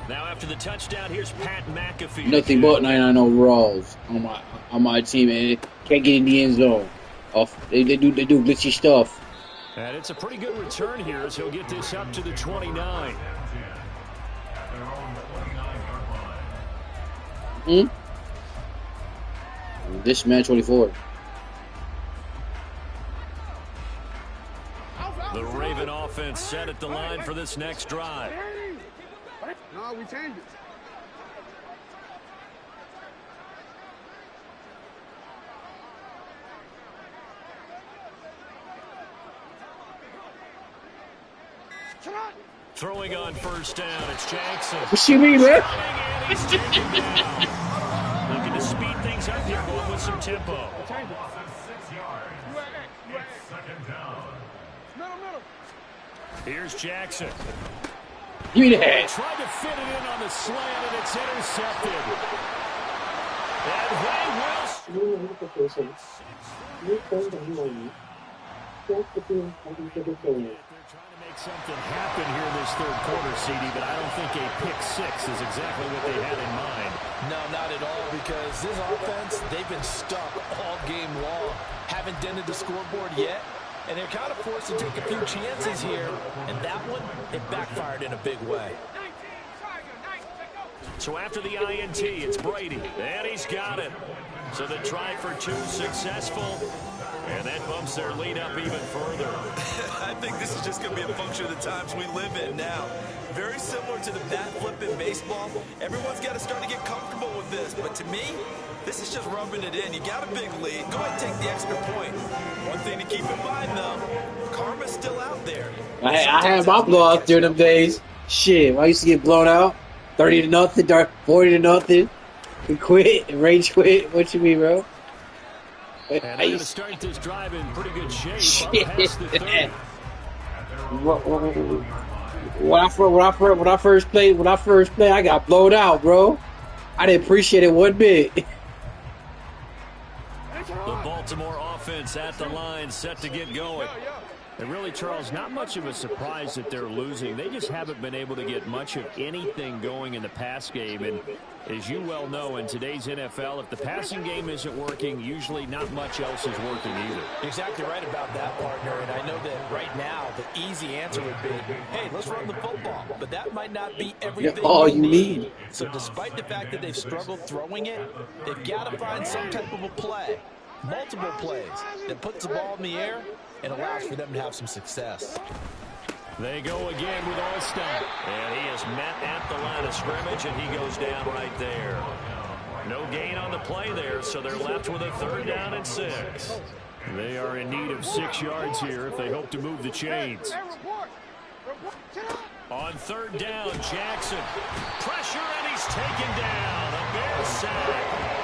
Speaker 4: Now after the touchdown, here's Pat McAfee.
Speaker 6: Nothing but 99 overalls on my team, and they can't get in the end zone. They do glitchy stuff.
Speaker 4: And it's a pretty good return here as he'll get this up to the 29.
Speaker 6: This man 24.
Speaker 4: The Raven offense set at the line for this next drive.
Speaker 7: No, we changed it.
Speaker 4: Throwing on 1st down, it's Jackson.
Speaker 6: What you mean, man?
Speaker 4: Looking to speed things up here, going with some tempo. Here's Jackson.
Speaker 6: Give me that.
Speaker 4: Tried to fit it in on the slant, and it's intercepted. And make something happen here in this 3rd quarter, CD, but I don't think a pick-6 is exactly what they had in mind.
Speaker 5: No, not at all, because this offense, they've been stuck all game long. Haven't dented the scoreboard yet, and they're kind of forced to take a few chances here, and that one, it backfired in a big way.
Speaker 4: So after the INT, it's Brady. And he's got it. So the try for 2 successful. And that bumps their lead up even further.
Speaker 5: I think this is just going to be a function of the times we live in now. Very similar to the bat flip in baseball. Everyone's got to start to get comfortable with this. But to me, this is just rubbing it in. You got a big lead. Go ahead and take the extra point. One thing to keep in mind, though, karma's still out there.
Speaker 6: I had my blowouts during them days. Shit, I used to get blown out. 30-0, 40-0. We quit, rage quit. What you mean, bro?
Speaker 4: And they're going to start this drive in pretty good shape. Up past the 30.
Speaker 6: When I first played, I got blown out, bro. I didn't appreciate it one bit.
Speaker 4: The Baltimore offense at the line, set to get going. And really, Charles, not much of a surprise that they're losing. They just haven't been able to get much of anything going in the pass game. And as you well know, in today's NFL, if the passing game isn't working, usually not much else is working either.
Speaker 5: Exactly right about that, partner. And I know that right now, the easy answer would be, hey, let's run the football. But that might not be everything
Speaker 6: all you need.
Speaker 5: So despite the fact that they've struggled throwing it, they've got to find some type of a play, multiple plays, that puts the ball in the air and allows for them to have some success.
Speaker 4: They go again with Austin. And he is met at the line of scrimmage, and he goes down right there. No gain on the play there, so they're left with a 3rd down and 6. They are in need of 6 yards here if they hope to move the chains. On 3rd down, Jackson. Pressure, and he's taken down. A Bear sack.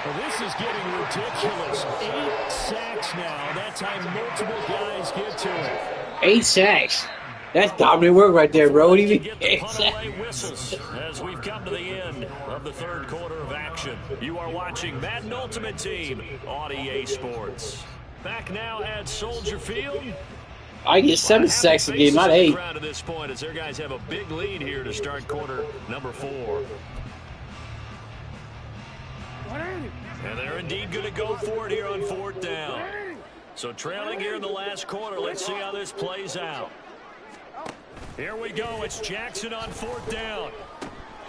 Speaker 4: Well, this is getting ridiculous. 8 sacks now. That time multiple guys get to it.
Speaker 6: 8 sacks. That's dominant work right there, bro. What do you mean?
Speaker 4: Get the punt away whistles as we've come to the end of the 3rd quarter of action. You are watching Madden Ultimate Team on EA Sports. Back now at Soldier Field.
Speaker 6: I get 7 sacks a game, not 8.
Speaker 4: At this point, as their guys have a big lead here to start quarter number 4. And they're indeed going to go for it here on 4th down. So trailing here in the last quarter. Let's see how this plays out. Here we go. It's Jackson on 4th down.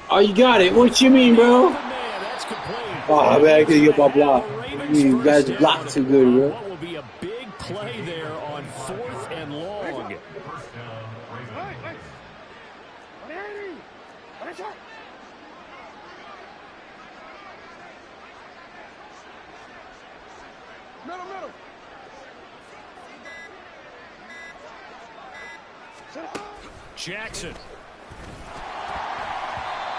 Speaker 6: Oh, you got it. What you mean, bro?
Speaker 4: That's complete.
Speaker 6: Oh, man, I couldn't get my block. You guys blocked too good, bro.
Speaker 4: What will be a big play there on 4th and long? Jackson.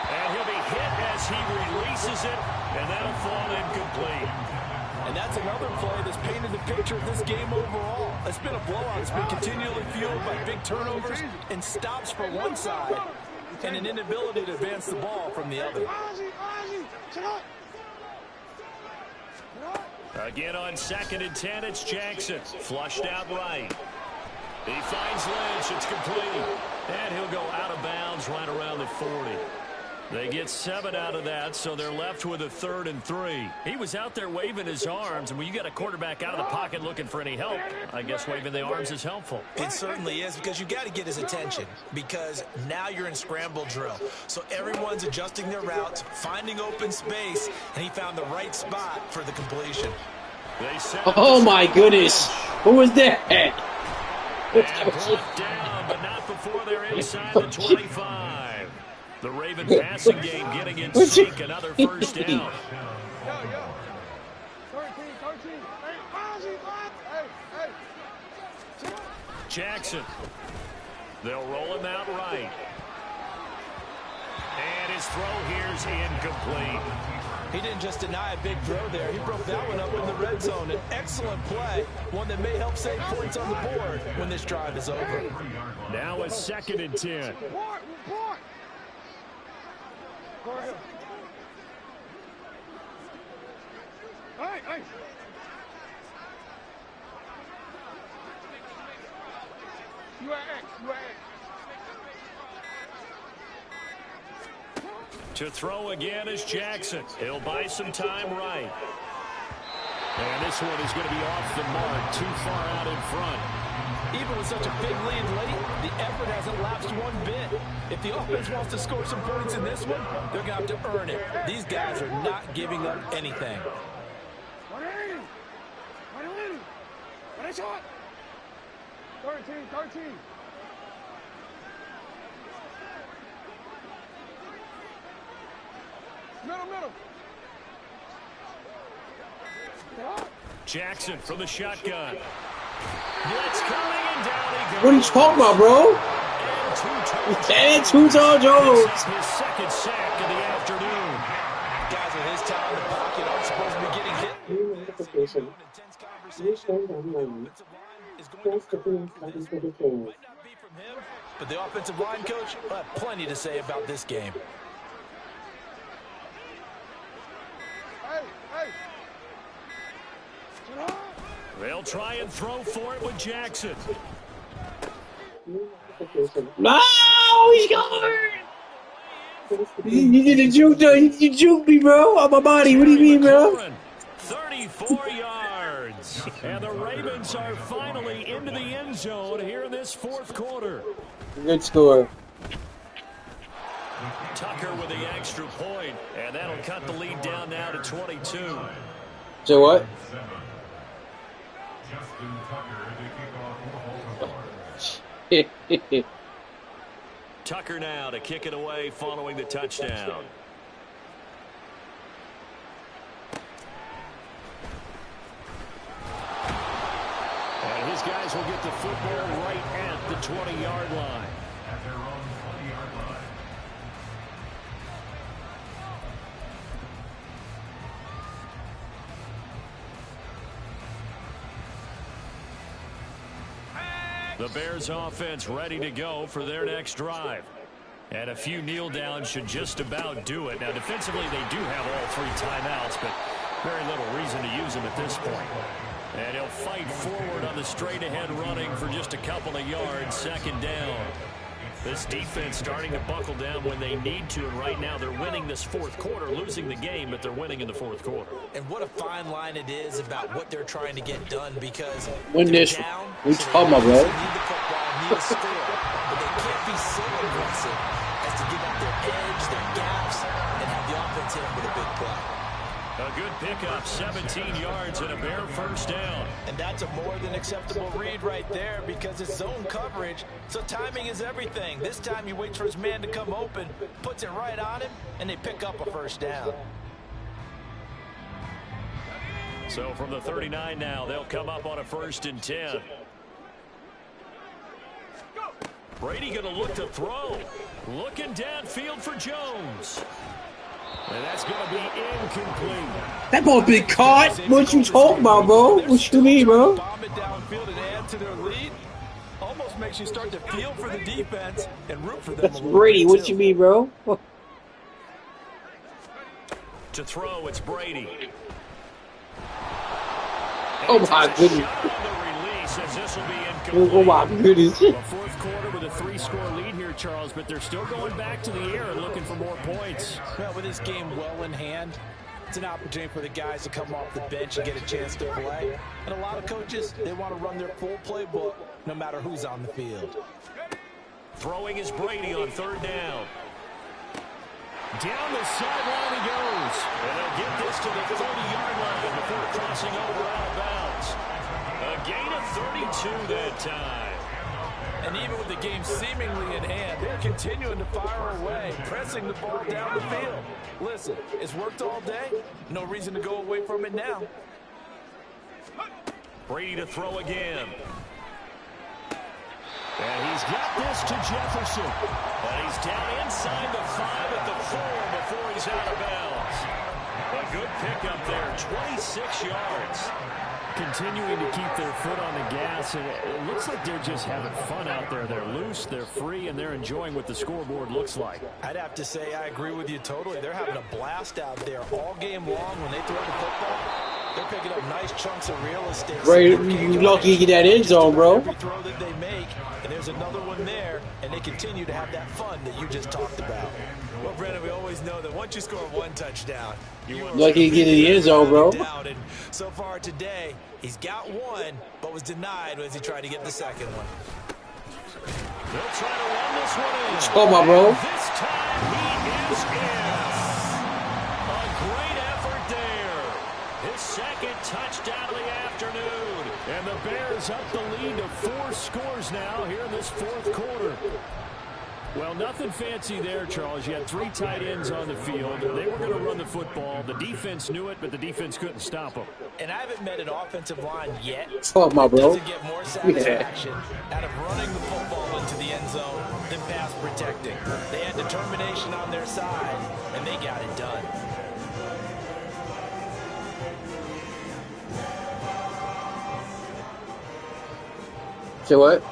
Speaker 4: And he'll be hit as he releases it, and that'll fall incomplete.
Speaker 5: And that's another play that's painted the picture of this game overall. It's been a blowout. It's been continually fueled by big turnovers and stops for one side and an inability to advance the ball from the other.
Speaker 4: Again on 2nd and 10, it's Jackson. Flushed out right. He finds Lynch. It's complete. And he'll go out of bounds right around the 40. They get 7 out of that, so they're left with a 3rd and 3. He was out there waving his arms, and when you got a quarterback out of the pocket looking for any help, I guess waving the arms is helpful.
Speaker 5: It certainly is, because you got to get his attention, because now you're in scramble drill. So everyone's adjusting their routes, finding open space, and he found the right spot for the completion.
Speaker 6: Oh, my goodness. Who was that?
Speaker 4: And brought down, but not before they're inside the 25. The Raven passing game getting in sync, another 1st down. Jackson. They'll roll him out right. And his throw here's incomplete.
Speaker 5: He didn't just deny a big throw there. He broke that one up in the red zone. An excellent play, one that may help save points on the board when this drive is over.
Speaker 4: Now a 2nd and 10. To throw again is Jackson. He'll buy some time right. And this one is going to be off the mark, too far out in front.
Speaker 5: Even Even with such a big lead late, the effort hasn't lapsed one bit. If the offense wants to score some points in this one, they're going to have to earn it. These guys are not giving up anything.
Speaker 7: What a shot! 13. Middle.
Speaker 4: Jackson from the shotgun. Blitz coming and down he goes.
Speaker 6: What are you talking about, bro? And two-tall Jones.
Speaker 4: His second sack of the afternoon.
Speaker 5: Guys with his time in the pocket aren't supposed to be getting hit.
Speaker 1: New notification. New stand down line. First defense starting for the team.
Speaker 5: But the offensive line coach will have plenty to say about this game.
Speaker 7: Hey!
Speaker 4: They'll try and throw for it with Jackson.
Speaker 1: New notification.
Speaker 6: No, he's gone. You did a juke, though. You juked me, bro. On my body. What do you mean, bro?
Speaker 4: 34 yards. And the Ravens are finally into the end zone here in this fourth quarter.
Speaker 6: Good score.
Speaker 4: Tucker with the extra point, and that'll cut the lead down now to 22.
Speaker 6: So what?
Speaker 4: Tucker now to kick it away following the touchdown. And his guys will get the football right at the 20-yard line. The Bears offense ready to go for their next drive. And a few kneel downs should just about do it. Now, defensively, they do have all three timeouts, but very little reason to use them at this point. And he'll fight forward on the straight-ahead running for just a couple of yards, second down. This defense starting to buckle down when they need to, and right now they're winning this fourth quarter, losing the game, but they're winning in the fourth quarter.
Speaker 5: And what a fine line it is about what they're trying to get done, because
Speaker 6: Win this.
Speaker 5: down,
Speaker 6: We
Speaker 5: so
Speaker 6: talking about,
Speaker 5: they
Speaker 6: bro?
Speaker 5: need the football, need a score, but they can't be so aggressive as to give up their edge, their gaps, and have the offense hit with a big play.
Speaker 4: A good pickup, 17 yards and a Bear first down.
Speaker 5: And that's a more than acceptable read right there, because it's zone coverage, so timing is everything. This time he waits for his man to come open, puts it right on him, and they pick up a first down.
Speaker 4: So from the 39 now, they'll come up on a 1st and 10. Brady going to look to throw. Looking downfield for Jones. And that's going to be incomplete.
Speaker 6: That ball been caught. What you talking about, bro? What you mean, bro?
Speaker 5: Bomb it downfield and add to their lead. Almost makes you start to feel for the defense and root for them.
Speaker 6: That's Brady. What you mean, bro?
Speaker 4: To throw, it's Brady.
Speaker 6: Oh my goodness. Oh my goodness.
Speaker 4: A fourth quarter with a 3-score lead here, Charles, but they're still going back to the air and looking for more points.
Speaker 5: Well, with this game well in hand, it's an opportunity for the guys to come off the bench and get a chance to play. And a lot of coaches, they want to run their full playbook no matter who's on the field.
Speaker 4: Throwing is Brady on 3rd down. Down the sideline he goes. And they'll get this to the 30-yard line before crossing over out of bounds. A gain of 32 that time.
Speaker 5: And even with the game seemingly in hand, they're continuing to fire away, pressing the ball down the field. Listen, it's worked all day. No reason to go away from it now.
Speaker 4: Brady to throw again. And he's got this to Jefferson. And he's down inside the 5 at the 4 before he's out of bounds. A good pickup there, 26 yards.
Speaker 8: Continuing to keep their foot on the gas, and it looks like they're just having fun out there. They're loose, they're free, and they're enjoying what the scoreboard looks like.
Speaker 5: I'd have to say I agree with you totally. They're having a blast out there all game long. When they throw the football, they're picking up nice chunks of real estate.
Speaker 6: Right, you lucky you get that end zone, bro.
Speaker 5: Every throw that they make, break, and there's another one there, and they continue to have that fun that you just talked about. Well, Brennan, we always know that once you score one touchdown, you are
Speaker 6: lucky to get in the end zone, bro.
Speaker 5: And so far today, he's got one, but was denied as he tried to get the second one.
Speaker 4: They'll try to run this one in.
Speaker 6: Oh, my bro.
Speaker 4: This time he is in. A great effort there. His second touchdown of the afternoon. And the Bears up the lead to 4 scores now here in this fourth quarter. Well, nothing fancy there, Charles. You had 3 tight ends on the field. They were going to run the football. The defense knew it, but the defense couldn't stop them.
Speaker 5: And I haven't met an offensive line yet
Speaker 6: Oh, my bro.
Speaker 5: doesn't get more satisfaction out of running the football into the end zone than pass protecting. They had determination on their side, and they got it done.
Speaker 6: Say what?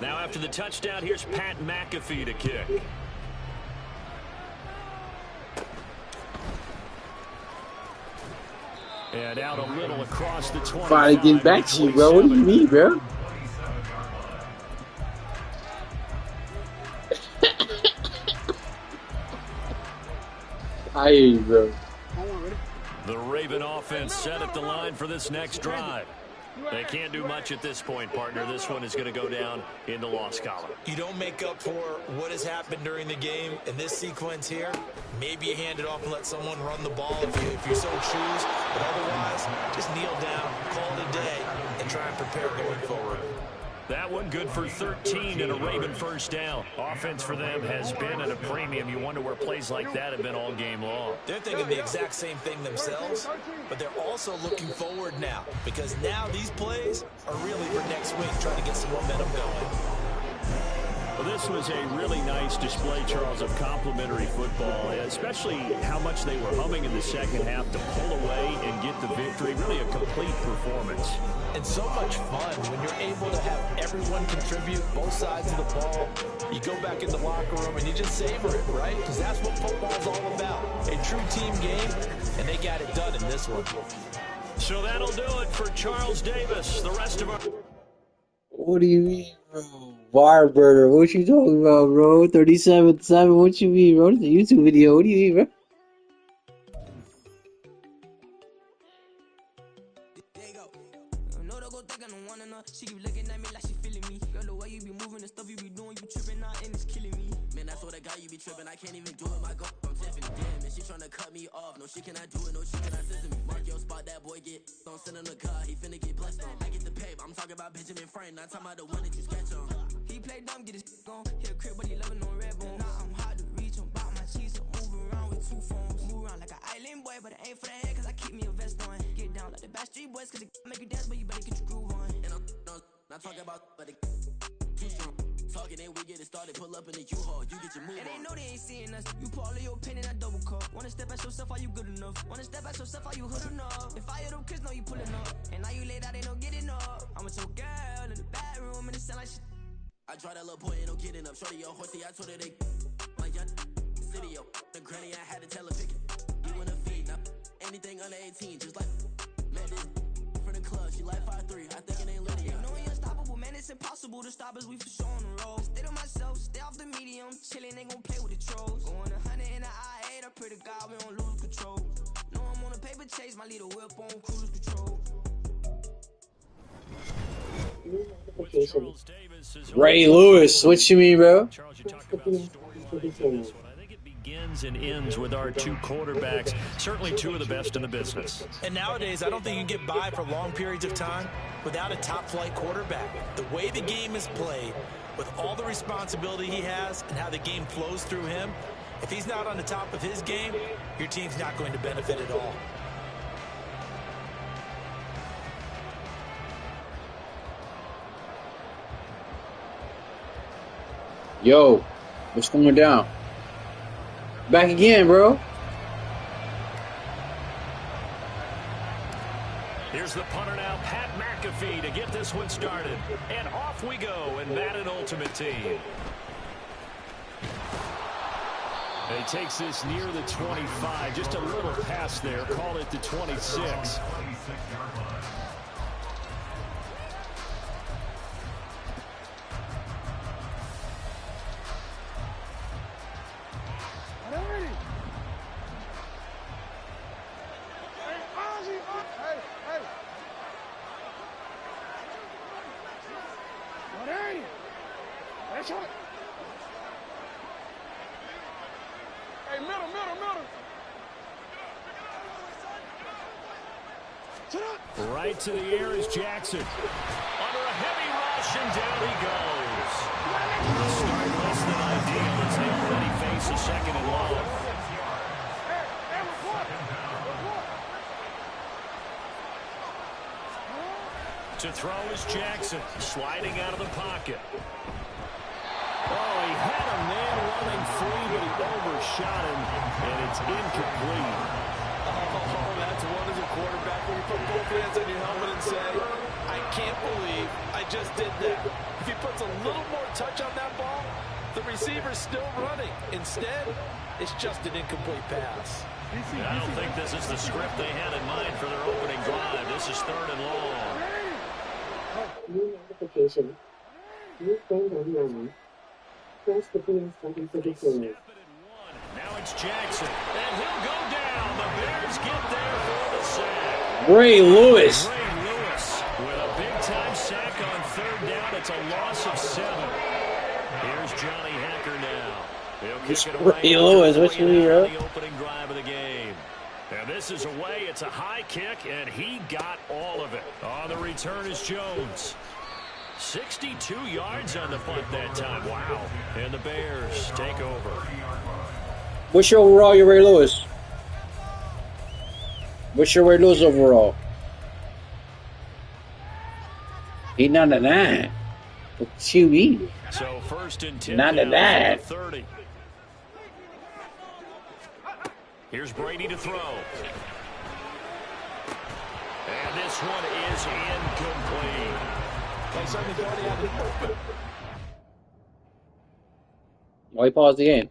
Speaker 4: Now after the touchdown, here's Pat McAfee to kick. And out a little across the 25.
Speaker 6: Finally getting back to you, bro. What do you mean, bro? I hear you, bro.
Speaker 4: The Raven offense set at the line for this next drive. They can't do much at this point, partner. This one is going to go down in the loss column.
Speaker 5: You don't make up for what has happened during the game in this sequence here. Maybe you hand it off and let someone run the ball if you so choose. But otherwise, just kneel down, call it a day, and try and prepare going forward.
Speaker 4: That one good for 13 and a Raven first down. Offense for them has been at a premium. You wonder where plays like that have been all game long.
Speaker 5: They're thinking the exact same thing themselves, but they're also looking forward now because now these plays are really for next week, trying to get some momentum going.
Speaker 4: Well, this was a really nice display, Charles, of complimentary football, especially how much they were humming in the second half to pull away and get the victory. Really a complete performance.
Speaker 5: And so much fun when you're able to have everyone contribute both sides of the ball. You go back in the locker room and you just savor it, right? Because that's what football's all about. A true team game, and they got it done in this one.
Speaker 4: So that'll do it for Charles Davis. The rest of our...
Speaker 6: What do you mean, bro? Barburger. What you talking about, bro? 37-7. What you mean, bro? It's a YouTube video. What do you mean, bro?
Speaker 2: She keep looking at me like she feeling me. Girl, the way you be moving and stuff you be doing, you tripping out and it's killing me. Man, that's what I got, you be tripping. I can't even do it, my girl. I'm Tiffany. Damn, man, she tryna cut me off. No, she cannot do it, no, she cannot listen to me. Mark your spot, that boy get. Don't send him the car, he finna get blessed on. I get the pay, I'm talking about Benjamin Franklin, not talking about the one that you sketch on. He play dumb, get his gone. Hit a crib, but he loving on red bone. Nah, I'm hard to reach, I'm about my cheese. I'm moving around with 2 phones. Move around like an island boy, but it ain't for the head, cause I keep me a vest on. Get down like the Backstreet Boys, cause it make you dance, but you better get your groove on. And I'm not talking about, but it too strong. Talking, then we get it started. Pull up in the U-Haul, you get your move on. And they know they ain't seeing us. You pull all of your pen in that double cup. Wanna step at yourself, are you good enough? Wanna step at yourself, are you hood enough? If I hear them kids, know you pulling up. And now you laid out, they don't get enough. I'm with your girl in the bedroom, and it sound like shit. I try that little boy, ain't no getting up. Shorty, your horsey, I told her they my young city, yo. The granny, I had to tell her pick it. You in a feed, now anything under 18, just like man, this from the club, she like 5'3", I think it ain't Lydia. You know we unstoppable, man, it's impossible to stop us, we for sure on the road. Stay to myself, stay off the medium, chillin', ain't gon' play with the trolls. Going 100 in the I-8, I pray to God we don't lose control. No, I'm on a paper chase, my little whip on cruise control.
Speaker 6: Ray Lewis, what you mean, bro?
Speaker 4: Charles, you talk about storylines in this one. I think it begins and ends with our 2 quarterbacks, certainly 2 of the best in the business.
Speaker 5: And nowadays, I don't think you can get by for long periods of time without a top-flight quarterback. The way the game is played, with all the responsibility he has and how the game flows through him, if he's not on the top of his game, your team's not going to benefit at all.
Speaker 6: Yo, what's going down? Back again, bro.
Speaker 4: Here's the punter now, Pat McAfee. McAfee to get this one started. And off we go in Madden Ultimate Team.
Speaker 8: He takes this near the 25. Just a little pass there. Call it the 26. Right to the air is Jackson.
Speaker 4: Under a heavy rush, and down he goes. The start less than ideal as they already face a second and long. To throw is Jackson, sliding out of the pocket.
Speaker 8: Oh, he had a man running free, but he overshot him, and it's incomplete.
Speaker 5: Oh, that's one as a quarterback when you put both hands on your helmet and say, I can't believe I just did that. If he puts a little more touch on that ball, the receiver's still running. Instead, it's just an incomplete pass.
Speaker 4: I don't think this is the script they had in mind for their opening drive. This is 3rd and long.
Speaker 1: New notification. New friend online. Press the green button for the phone.
Speaker 4: Now it's Jackson, and he'll go down. The Bears get there for the sack.
Speaker 6: Ray Lewis.
Speaker 4: Ray Lewis with a big-time sack on 3rd down. It's a loss of 7. Here's Johnny Hacker now. He'll kick it away.
Speaker 6: Ray Lewis, what you mean, bro?
Speaker 4: The opening drive of the game. And this is away. It's a high kick, and he got all of it. On the return is Jones. 62 yards on the punt that time. Wow. And the Bears take over.
Speaker 6: What's your overall, your Ray Lewis? What's your Ray Lewis overall? He 99. What you mean?
Speaker 4: So 1st and 10
Speaker 6: 99.
Speaker 4: 30. Here's Brady to throw. And this one is incomplete.
Speaker 6: Why pause the game?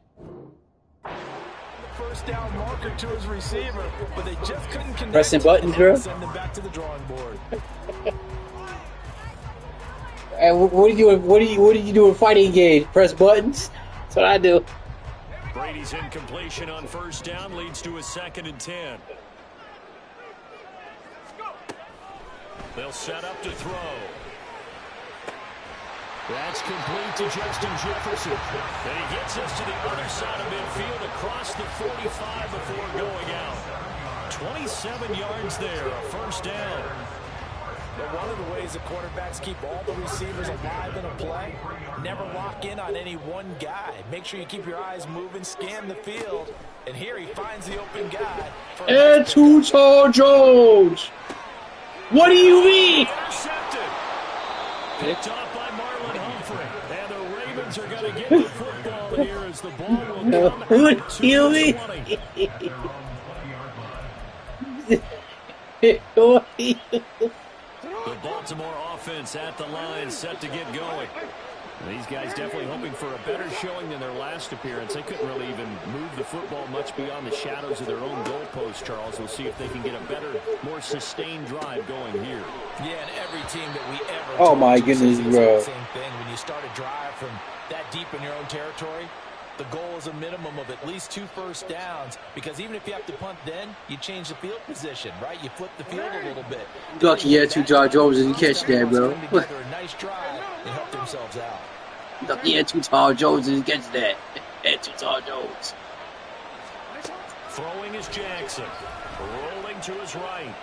Speaker 5: First down marker to his receiver, but they just couldn't connect.
Speaker 6: Pressing buttons, bro.
Speaker 5: Send them back to the drawing board.
Speaker 6: Hey, what do you do? What do you do in fighting games? Press buttons. That's what I do.
Speaker 4: Brady's incompletion on 1st down leads to a 2nd and 10. They'll set up to throw.
Speaker 8: That's complete to Justin Jefferson.
Speaker 4: And he gets us to the other side of midfield across the 45 before going out. 27 yards there, a 1st down.
Speaker 5: But one of the ways the quarterbacks keep all the receivers alive in a play, never lock in on any one guy. Make sure you keep your eyes moving, scan the field, and here he finds the open guy.
Speaker 6: And Tutar Jones. What do you mean?
Speaker 4: Intercepted. Picked off by Marlon Humphrey. And the Ravens are going to get the football here as the ball will come out to the 20. The Baltimore offense at the line, set to get going.
Speaker 8: These guys definitely hoping for a better showing than their last appearance. They couldn't really even move the football much beyond the shadows of their own goalpost, Charles. We'll see if they can get a better, more sustained drive going here.
Speaker 5: Yeah, and every team that we ever
Speaker 6: Oh my goodness, bro.
Speaker 5: same thing. When you start a drive from that deep in your own territory, the goal is a minimum of at least 2 first downs, because even if you have to punt then, you change the field position, right? You flip the field a little bit.
Speaker 6: Lucky you had Tutar Jones didn't catch that, bro.
Speaker 5: A nice drive and help themselves out.
Speaker 6: Lucky you had Tutar Jones didn't catch that. Had Tutar Jones.
Speaker 4: Throwing is Jackson. Rolling to his right.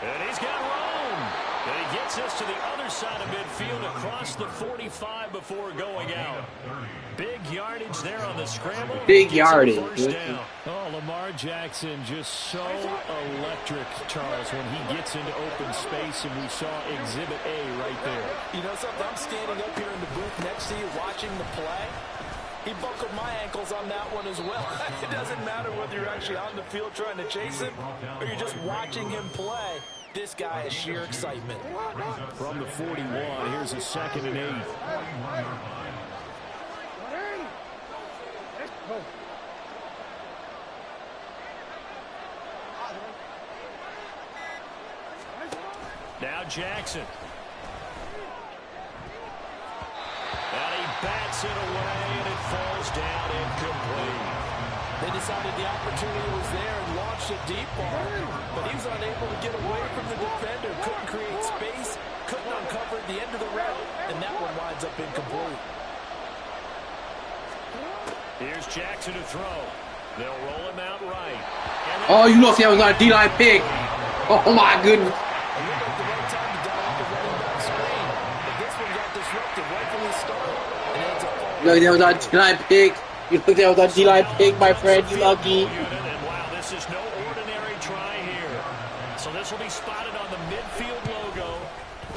Speaker 4: And he's got room. And he gets us to the other side of midfield across the 45 before going out. Big yardage there on the scramble.
Speaker 6: Big yardage.
Speaker 8: Oh, Lamar Jackson just so electric, Charles, when he gets into open space, and we saw Exhibit A right there.
Speaker 5: You know something? I'm standing up here in the booth next to you watching the play. He buckled my ankles on that one as well. It doesn't matter whether you're actually on the field trying to chase him or you're just watching him play. This guy is sheer excitement.
Speaker 8: From the 41, here's a 2nd and 8. Now Jackson. And he bats it away, and it falls down incomplete.
Speaker 5: They decided the opportunity was there and launched a deep ball, but he was unable to get away from the defender, couldn't create space, couldn't uncover the end of the route, and that one winds up incomplete.
Speaker 8: Here's Jackson to throw. They'll roll him out right.
Speaker 6: Oh, you look, that was our D-line pick. Oh, my goodness.
Speaker 5: It looked like the right time to dial up the running back screen, but this one got disrupted right from the start, and ends up falling.
Speaker 6: Look, that was our D-line pick. You look, that was our D-line pick, my friend. You lucky.
Speaker 8: And wow, this is no ordinary try here. So this will be spotted on the midfield logo.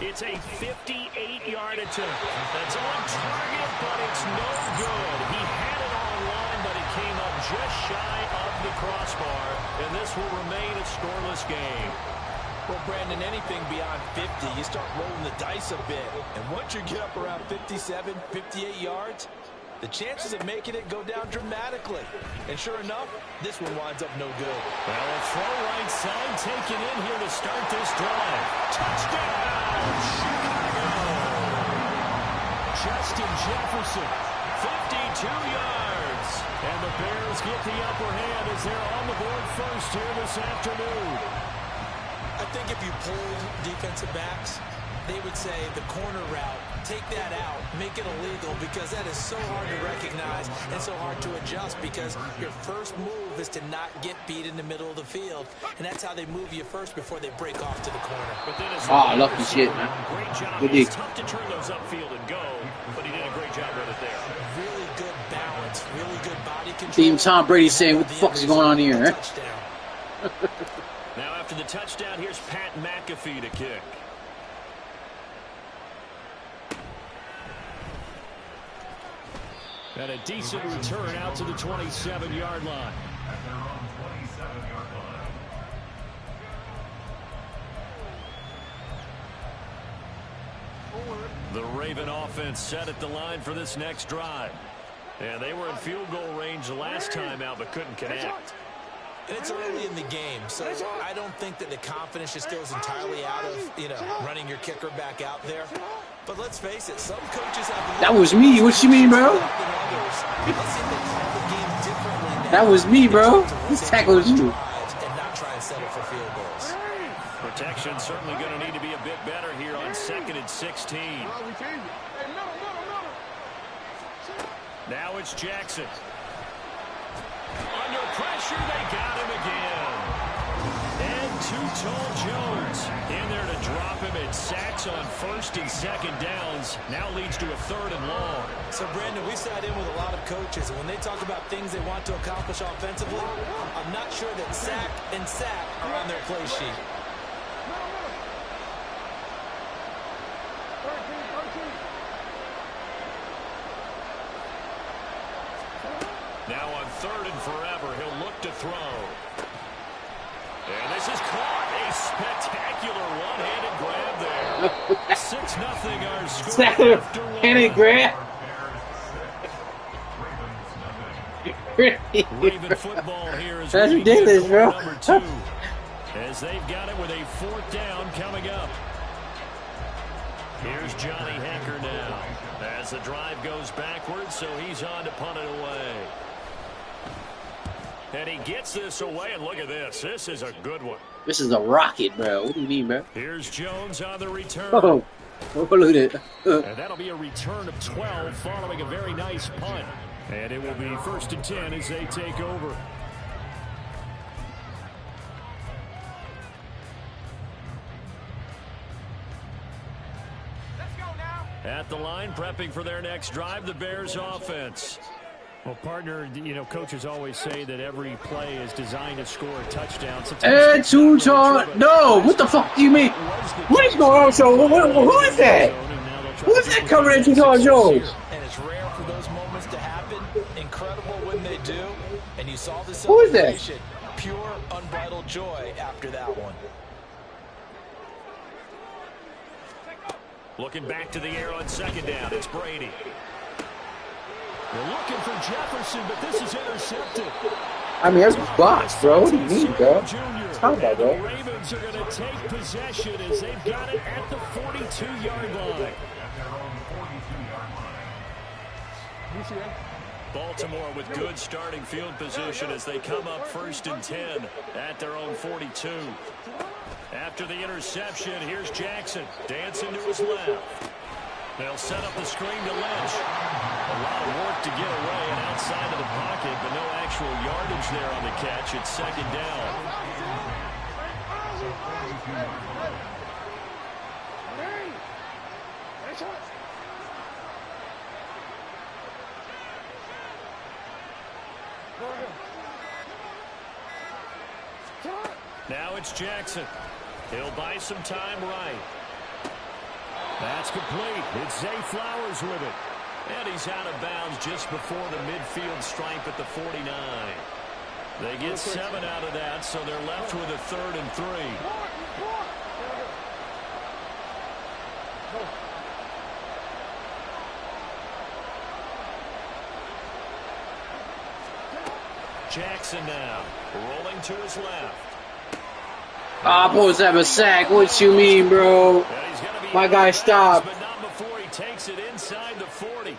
Speaker 8: It's a 58-yard attempt. That's on target, but it's no good. He had it on line, but it came up just shy of the crossbar, and this will remain a scoreless game.
Speaker 5: Well, Brandon, anything beyond 50, you start rolling the dice a bit. And once you get up around 57, 58 yards, the chances of making it go down dramatically. And sure enough, this one winds up no good.
Speaker 8: Well, a throw right side taken in here to start this drive. Touchdown, Chicago! Justin Jefferson, 52 yards. And the Bears get the upper hand as they're on the board first here this afternoon.
Speaker 5: I think if you pulled defensive backs, they would say the corner route, take that out, make it illegal, because that is so hard to recognize and so hard to adjust, because your first move is to not get beat in the middle of the field, and that's how they move you first before they break off to the corner.
Speaker 8: But then
Speaker 6: Oh, lucky shit, man.
Speaker 8: Great job.
Speaker 6: Good
Speaker 8: It's
Speaker 6: dig.
Speaker 8: tough to turn those upfield and go, but he did a great job with it there.
Speaker 5: Really good balance, really good body control.
Speaker 6: Team Tom Brady saying, what the fuck is going on here?
Speaker 5: Touchdown.
Speaker 8: Now after the touchdown, here's Pat McAfee to kick. And a decent return out to the 27-yard line. The Raven offense set at the line for this next drive. And they were in field goal range the last time out, but couldn't connect.
Speaker 5: And it's early in the game, so I don't think that the confidence just goes entirely out of, running your kicker back out there. But let's face it, some coaches have...
Speaker 6: That was me. What you mean, bro? That was me, bro. This tackle was you.
Speaker 5: And not try and settle for field goals.
Speaker 8: Protection certainly going to need to be a bit better here on 2nd and 16. Now it's Jackson. Under pressure, they got him again. And Too-Tall Jones in there to drop him. It sacks on 1st and 2nd downs. Now leads to a 3rd and long.
Speaker 5: So, Brandon, we sat in with a lot of coaches, and when they talk about things they want to accomplish offensively, I'm not sure that sack and sack are on their play sheet.
Speaker 8: Now on 3rd and forever, he'll look to throw. And this is caught. A spectacular one-handed grab there. 6-0 our score after one.
Speaker 6: Hand grab.
Speaker 8: Raven football here is
Speaker 6: That's
Speaker 8: reading
Speaker 6: ridiculous,
Speaker 8: in
Speaker 6: bro.
Speaker 8: quarter number 2. As they've got it with a 4th down coming up. Here's Johnny Hecker now. As the drive goes backwards, so he's on to punt it away. And he gets this away, and look at this. This is a good one.
Speaker 6: This is a rocket, bro. What do you mean, bro?
Speaker 8: Here's Jones on the return.
Speaker 6: Oh, look at it.
Speaker 8: And that'll be a return of 12 following a very nice punt. And it will be 1st and 10 as they take over. At the line, prepping for their next drive, the Bears offense. Well, partner, coaches always say that every play is designed to score a touchdown.
Speaker 6: And Too-Tall. No, what the fuck do you mean? What is going on, Joe? Who is that? Who is that coming at Too-Tall Jones?
Speaker 5: And it's rare for those moments to happen. Incredible when they do. And you saw the
Speaker 6: Who is that?
Speaker 5: celebration. Pure, unbridled joy after that one.
Speaker 4: Looking back to the air on second down. It's Brady.
Speaker 8: They're looking for Jefferson, but this is intercepted.
Speaker 6: I mean, everything's blocked, bro. What do you mean, bro? Talk about
Speaker 8: The
Speaker 6: that.
Speaker 8: Ravens are going to take possession as they've got it at the 42-yard line.
Speaker 4: Baltimore with good starting field position as they come up 1st and 10 at their own 42. After the interception, here's Jackson dancing to his left. They'll set up the screen to Lynch. A lot of work to get away and outside of the pocket, but no actual yardage there on the catch. It's second down. Now it's Jackson. He'll buy some time right.
Speaker 8: That's complete. It's Zay Flowers with it.
Speaker 4: And he's out of bounds just before the midfield stripe at the 49. They get 7 out of that, so they're left with a 3rd and 3. Jackson now, rolling to his left.
Speaker 6: Ah, boys have a sack. What you mean, bro? My guy stopped.
Speaker 4: But not before he takes it inside the 40.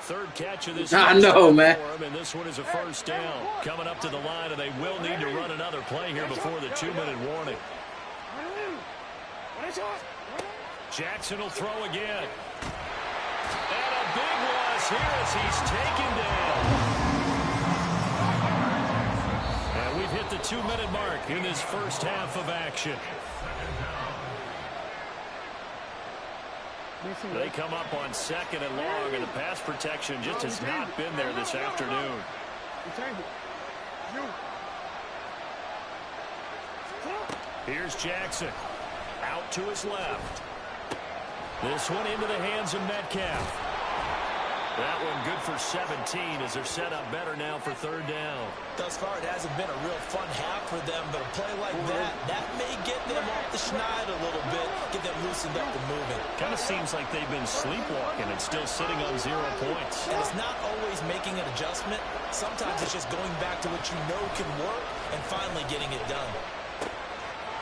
Speaker 4: Third catch of this.
Speaker 6: I know, man.
Speaker 4: And this one is a first down. Coming up to the line, and they will need to run another play here before the 2-minute warning. Jackson will throw again. And a big loss here as he's taken down. And we've hit the 2-minute mark in this first half of action. They come up on 2nd and long, and the pass protection just has not been there this afternoon. Here's Jackson. Out to his left. This one into the hands of Metcalf. That one good for 17 as they're set up better now for 3rd down.
Speaker 5: Thus far, it hasn't been a real fun half for them, but a play like that may get them off the schneid a little bit, get them loosened up and moving.
Speaker 4: Kind of seems like they've been sleepwalking and still sitting on 0 points.
Speaker 5: And it's not always making an adjustment. Sometimes it's just going back to what you know can work and finally getting it done.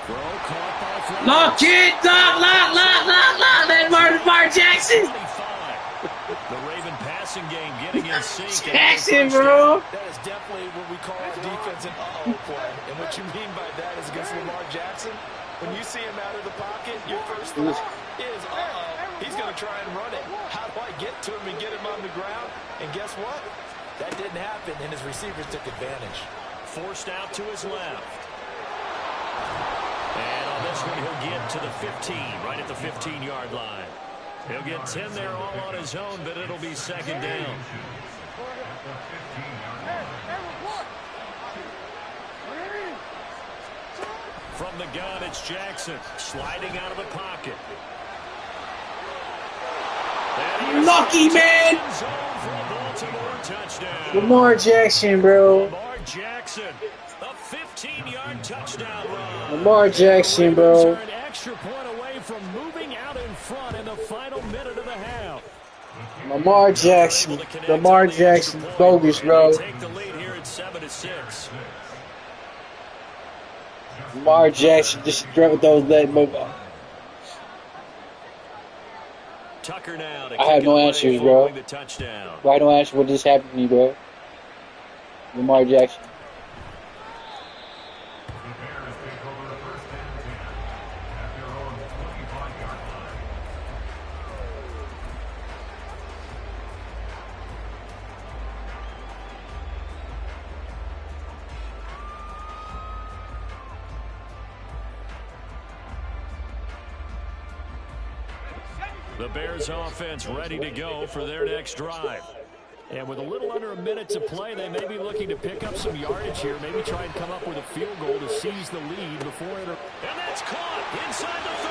Speaker 4: Throw caught by Flowers.
Speaker 6: Lock it! Lock! That Mark Jackson!
Speaker 4: The Raven passing game getting in sync.
Speaker 6: Jackson, bro!
Speaker 5: That is definitely what we call our defense an uh-oh play. And what you mean by that is against Lamar Jackson, when you see him out of the pocket, your first thought is, he's going to try and run it. How do I get to him and get him on the ground? And guess what? That didn't happen, and his receivers took advantage.
Speaker 4: Forced out to his left. And on this one, he'll get to the 15, right at the 15-yard line. He'll get 10 there all on his own, but it'll be 2nd down. From the gun, it's Jackson sliding out of the pocket.
Speaker 6: Lucky, man! Lamar Jackson, bro.
Speaker 4: Lamar Jackson, a 15-yard touchdown run.
Speaker 6: Lamar Jackson, bro.
Speaker 8: An extra point away from moving out in front in the final minute of the half.
Speaker 6: Lamar Jackson, bogus, bro.
Speaker 4: Take the lead here at 7-6.
Speaker 6: Lamar Jackson just struck with those legs.
Speaker 4: Tucker now to
Speaker 6: I have no answers, bro.
Speaker 4: the touchdown.
Speaker 6: I don't answer what just happened to me, bro. Lamar Jackson.
Speaker 4: The Bears offense ready to go for their next drive.
Speaker 8: And with a little under a minute to play, they may be looking to pick up some yardage here. Maybe try and come up with a field goal to seize the lead before it.
Speaker 4: And that's caught inside the 30.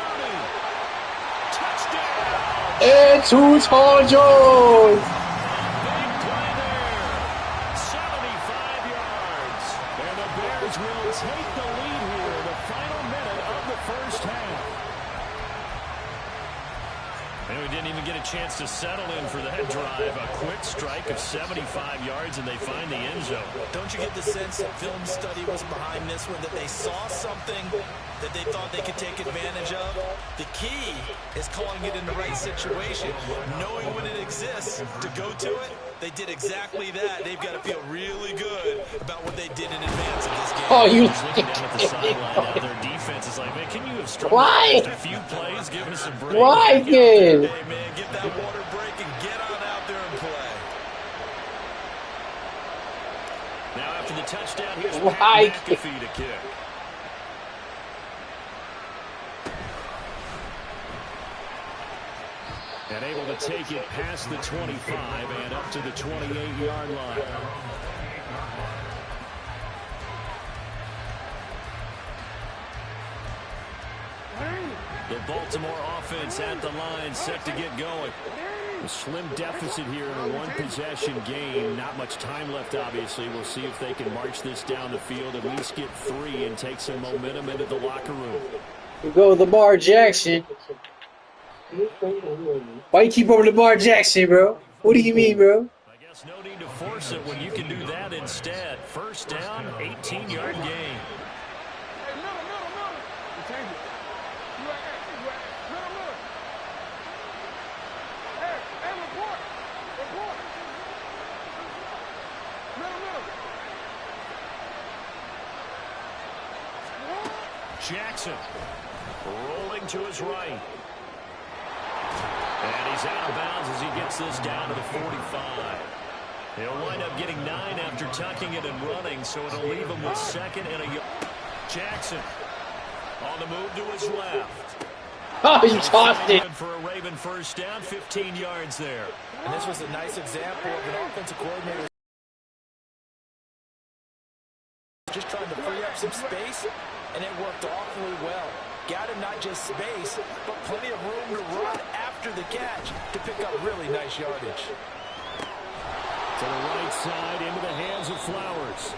Speaker 4: Touchdown!
Speaker 6: It's who's on Jones.
Speaker 4: Big play there. 75 yards.
Speaker 8: And the Bears will take the lead here in the final minute of the first half.
Speaker 4: And we didn't even get a chance to settle in for that drive. A quick strike of 75 yards, and they find the end zone.
Speaker 5: Don't you get the sense that film study was behind this one, that they saw something that they thought they could take advantage of? The key is calling it in the right situation, knowing when it exists to go to it. They did exactly that. They've got to feel really good about what they did in advance of this game.
Speaker 6: Oh, you
Speaker 4: Looking down at the sideline now, their defense is like, man, can you have struggled
Speaker 6: Why?
Speaker 4: just a few plays? Give us a break.
Speaker 6: Why, kid?
Speaker 5: Hey, man, get that water break and get on out there and play.
Speaker 4: Now after the touchdown, here's
Speaker 6: Why,
Speaker 4: Pat
Speaker 6: kid?
Speaker 4: McAfee to kick. And able to take it past the 25 and up to the 28-yard line. The Baltimore offense at the line, set to get going. A slim deficit here in a one-possession game. Not much time left, obviously. We'll see if they can march this down the field, at least get 3 and take some momentum into the locker room.
Speaker 6: We go with Lamar Jackson. Why you keep over Lamar Jackson, bro? What do you mean, bro?
Speaker 4: I guess no need to force it when you can do that instead. First down, 18-yard gain.
Speaker 7: Hey, middle. You change it. You at middle. Hey, report. Middle.
Speaker 4: Jackson rolling to his right. And he's out of bounds as he gets this down to the 45. He'll wind up getting 9 after tucking it and running, so it'll leave him with second and a yard. Jackson on the move to his left.
Speaker 6: Oh, you tossed it.
Speaker 4: For a Raven first down, 15 yards there.
Speaker 5: And this was a nice example of an offensive coordinator just trying to free up some space, and it worked awfully well. Got him not just space, but plenty of room to run after the catch to pick up really nice yardage.
Speaker 4: To the right side, into the hands of Flowers.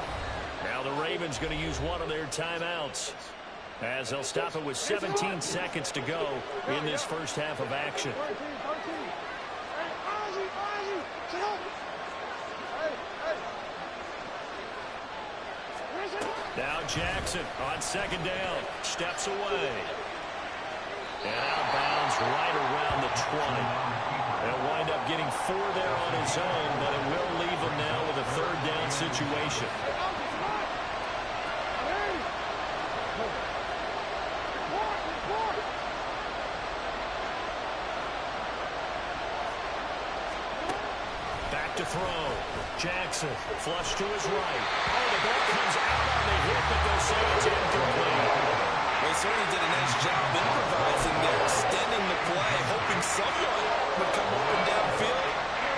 Speaker 4: Now the Ravens going to use one of their timeouts, as they'll stop it with 17 seconds to go in this first half of action. Now Jackson on second down, steps away. And out of bounds right around the 20. He'll wind up getting 4 there on his own, but it will leave him now with a third down situation. Back to throw. Jackson, flush to his right. Oh, the ball comes out on the hit, but they'll say it's incomplete.
Speaker 5: They certainly did a nice job improvising there, extending the play, hoping someone would come open downfield,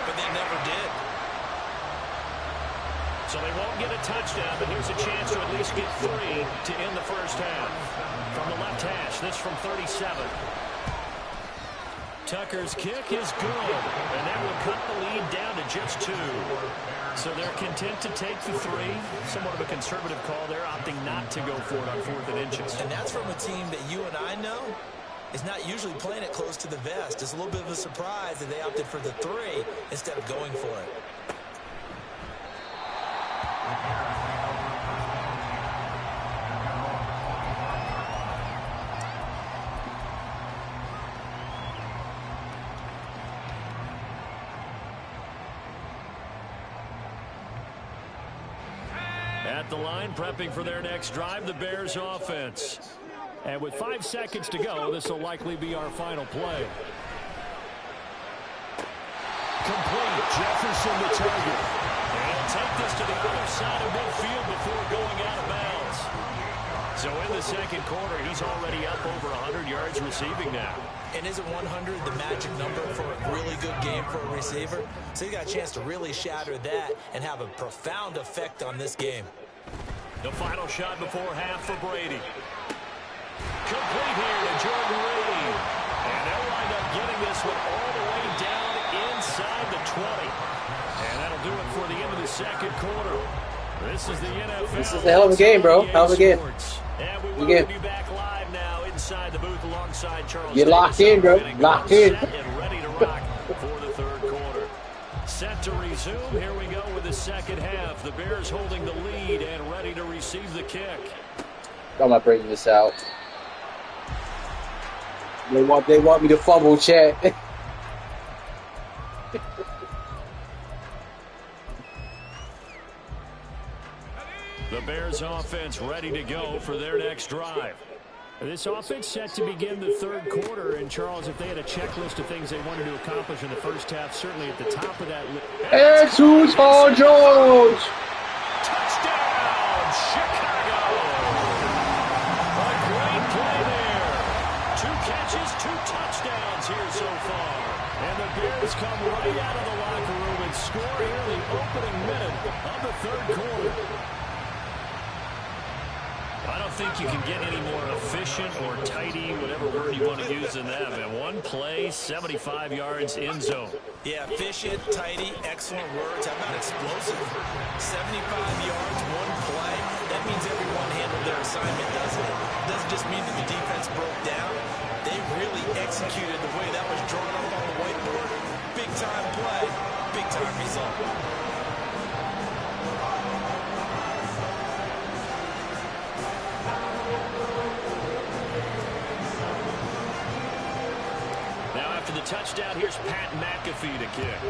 Speaker 5: but they never did.
Speaker 4: So they won't get a touchdown, but here's a chance to at least get 3 to end the first half. From the left hash, this from 37. Tucker's kick is good, and that will cut the lead down to just 2. So they're content to take the 3. Somewhat of a conservative call there, opting not to go for it on 4th and inches.
Speaker 5: And that's from a team that you and I know is not usually playing it close to the vest. It's a little bit of a surprise that they opted for the 3 instead of going for it.
Speaker 4: At the line, prepping for their next drive, the Bears offense. And with 5 seconds to go, this will likely be our final play. Complete. Jefferson the target. And he'll take this to the other side of midfield before going out of bounds. So in the second quarter, he's already up over 100 yards receiving now.
Speaker 5: And isn't 100 the magic number for a really good game for a receiver? So you got a chance to really shatter that and have a profound effect on this game.
Speaker 4: The final shot before half for Brady. Complete here to Jordan Reed. And they'll wind up getting this one all the way down inside the 20. And that'll do it for the end of the second quarter. This is the NFL.
Speaker 6: This is a hell of a game, bro. Hell of a game.
Speaker 4: And we will be back live now inside the booth alongside Charles.
Speaker 6: You're locked in, bro. Locked in.
Speaker 4: clock for the third quarter. Set to resume. Here we go with the second half. The Bears holding the lead and ready to receive the kick.
Speaker 6: I'm not breaking this out. They want me to fumble, chat.
Speaker 4: The Bears offense ready to go for their next drive.
Speaker 8: This offense set to begin the third quarter. And, Charles, if they had a checklist of things they wanted to accomplish in the first half, certainly at the top of that list.
Speaker 6: Jesus Jones!
Speaker 4: Touchdown, Chicago! A great play there. 2 catches, 2 touchdowns here so far. And the Bears come right out of the locker room and score here in the opening minute of the third quarter. I don't think you can get any more efficient or tidy, whatever word you want to use in that, man. 1 play, 75 yards, end zone.
Speaker 5: Yeah, efficient, tidy, excellent words. How about explosive? 75 yards, 1 play. That means everyone handled their assignment, doesn't it? It doesn't just mean that the defense broke down. They really executed the way that was drawn up on the whiteboard. Big-time play, big-time result.
Speaker 4: After the touchdown, here's Pat McAfee to kick.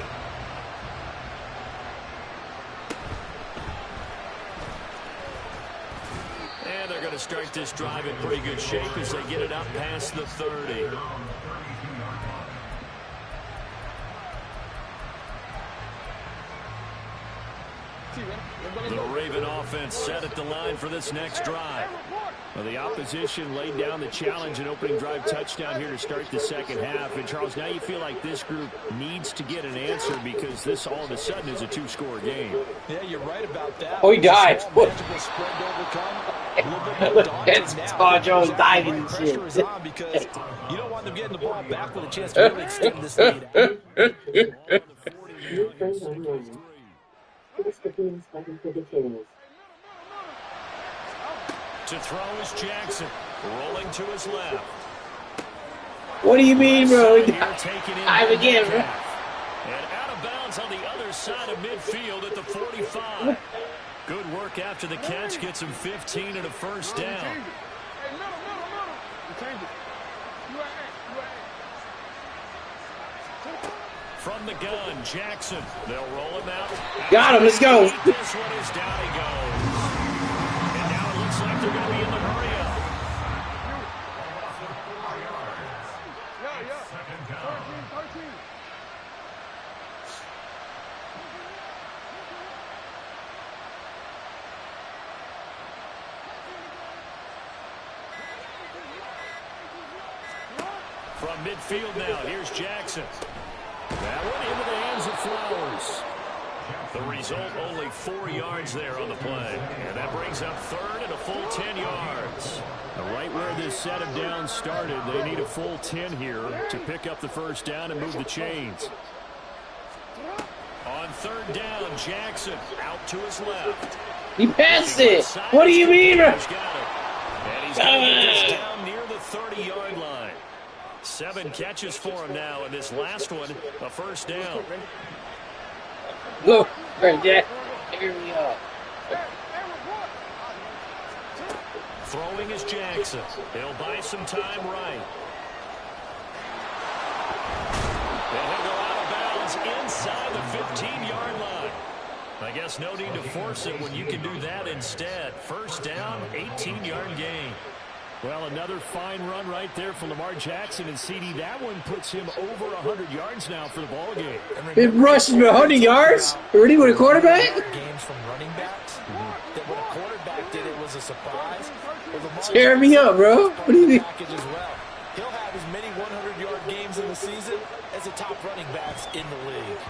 Speaker 4: And they're going to start this drive in pretty good shape as they get it up past the 30. The Raven offense set at the line for this next drive.
Speaker 8: Well, the opposition laid down the challenge and opening drive touchdown here to start the second half. And, Charles, now you feel like this group needs to get an answer because this all of a sudden is a 2-score game.
Speaker 5: Yeah, you're right about that.
Speaker 6: Oh, he died.
Speaker 5: It's
Speaker 6: Todd Jones diving and shit.
Speaker 5: Because you don't want them getting the ball back with a chance to really extend this lead.
Speaker 1: New friend online. Press the penis button for details.
Speaker 4: To throw is Jackson, rolling to his left.
Speaker 6: What do you mean, bro?
Speaker 4: I'm
Speaker 6: again, bro.
Speaker 4: And out of bounds on the other side of midfield at the 45. Good work after the catch, gets him 15 and a first down. From the gun, Jackson. They'll roll him out.
Speaker 6: Got him, let's go.
Speaker 4: This one is down he goes. And now it looks like they're going to be in the hurry up. From midfield now, here's Jackson. That one into the hands of Flowers. The result, only 4 yards there on the play. And that brings up third and a full 10 yards.
Speaker 8: Right where this set of downs started, they need a full 10 here to pick up the first down and move the chains.
Speaker 4: On third down, Jackson out to his left.
Speaker 6: He passed it. What do you mean, bro?
Speaker 4: He's got it. And he's going to get this down near the 30-yard line. 7 catches for him now, and this last one, a first down.
Speaker 6: Look, right there. Here we are.
Speaker 4: Throwing is Jackson. He'll buy some time right. And he'll go out of bounds inside the 15-yard line. I guess no need to force it when you can do that instead. First down, 18-yard gain.
Speaker 8: Well, another fine run right there from Lamar Jackson and CD. That one puts him over 100 yards now for the ball game.
Speaker 6: It rushes me 100 yards? Already with a quarterback?
Speaker 5: Games from running backs. That when a quarterback did it was a surprise.
Speaker 6: Tear me up, bro. What do you mean?
Speaker 5: As well. He'll have as many 100-yard games in the season as the top running backs in the league.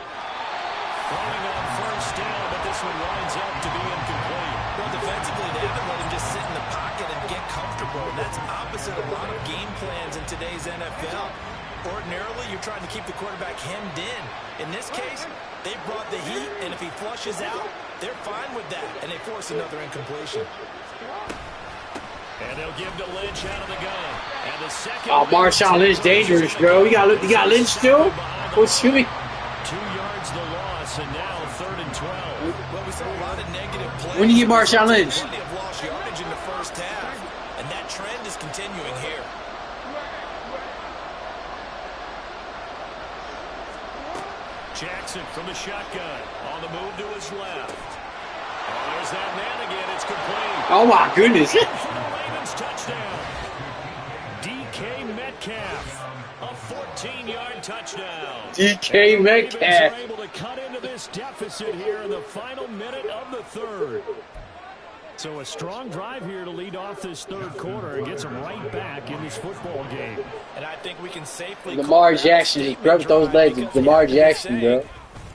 Speaker 4: Throwing on first down, but this one winds up to be incomplete.
Speaker 5: Well, defensively, they haven't let him just sit in the pocket and get comfortable. And that's opposite a lot of game plans in today's NFL. Ordinarily, you're trying to keep the quarterback hemmed in. In this case, they brought the heat, and if he flushes out, they're fine with that, and they force another incompletion.
Speaker 4: And they'll give to Lynch out of the gun. And the second.
Speaker 6: Oh, Marshawn Lynch dangerous, bro. You got Lynch too? What you mean?
Speaker 4: 2 yards the loss, and now 3rd and 12.
Speaker 5: Well, we saw a lot of negative plays.
Speaker 6: When you get Marshawn Lynch?
Speaker 5: Plenty of lost yardage in the first half, and that trend is continuing here.
Speaker 4: Jackson from the shotgun. On the move to his left. Oh, there's that man again. It's complete.
Speaker 6: Oh my goodness!
Speaker 4: For the Ravens touchdown. DK Metcalf. A 14-yard touchdown.
Speaker 6: DK
Speaker 4: And the Ravens
Speaker 6: Metcalf.
Speaker 4: are able to cut into this deficit here in the final minute of the third. So a strong drive here to lead off this third quarter and gets them right back in this football game.
Speaker 5: And I think we can safely
Speaker 6: Lamar Jackson just grabbed those legs. Lamar Jackson, bro.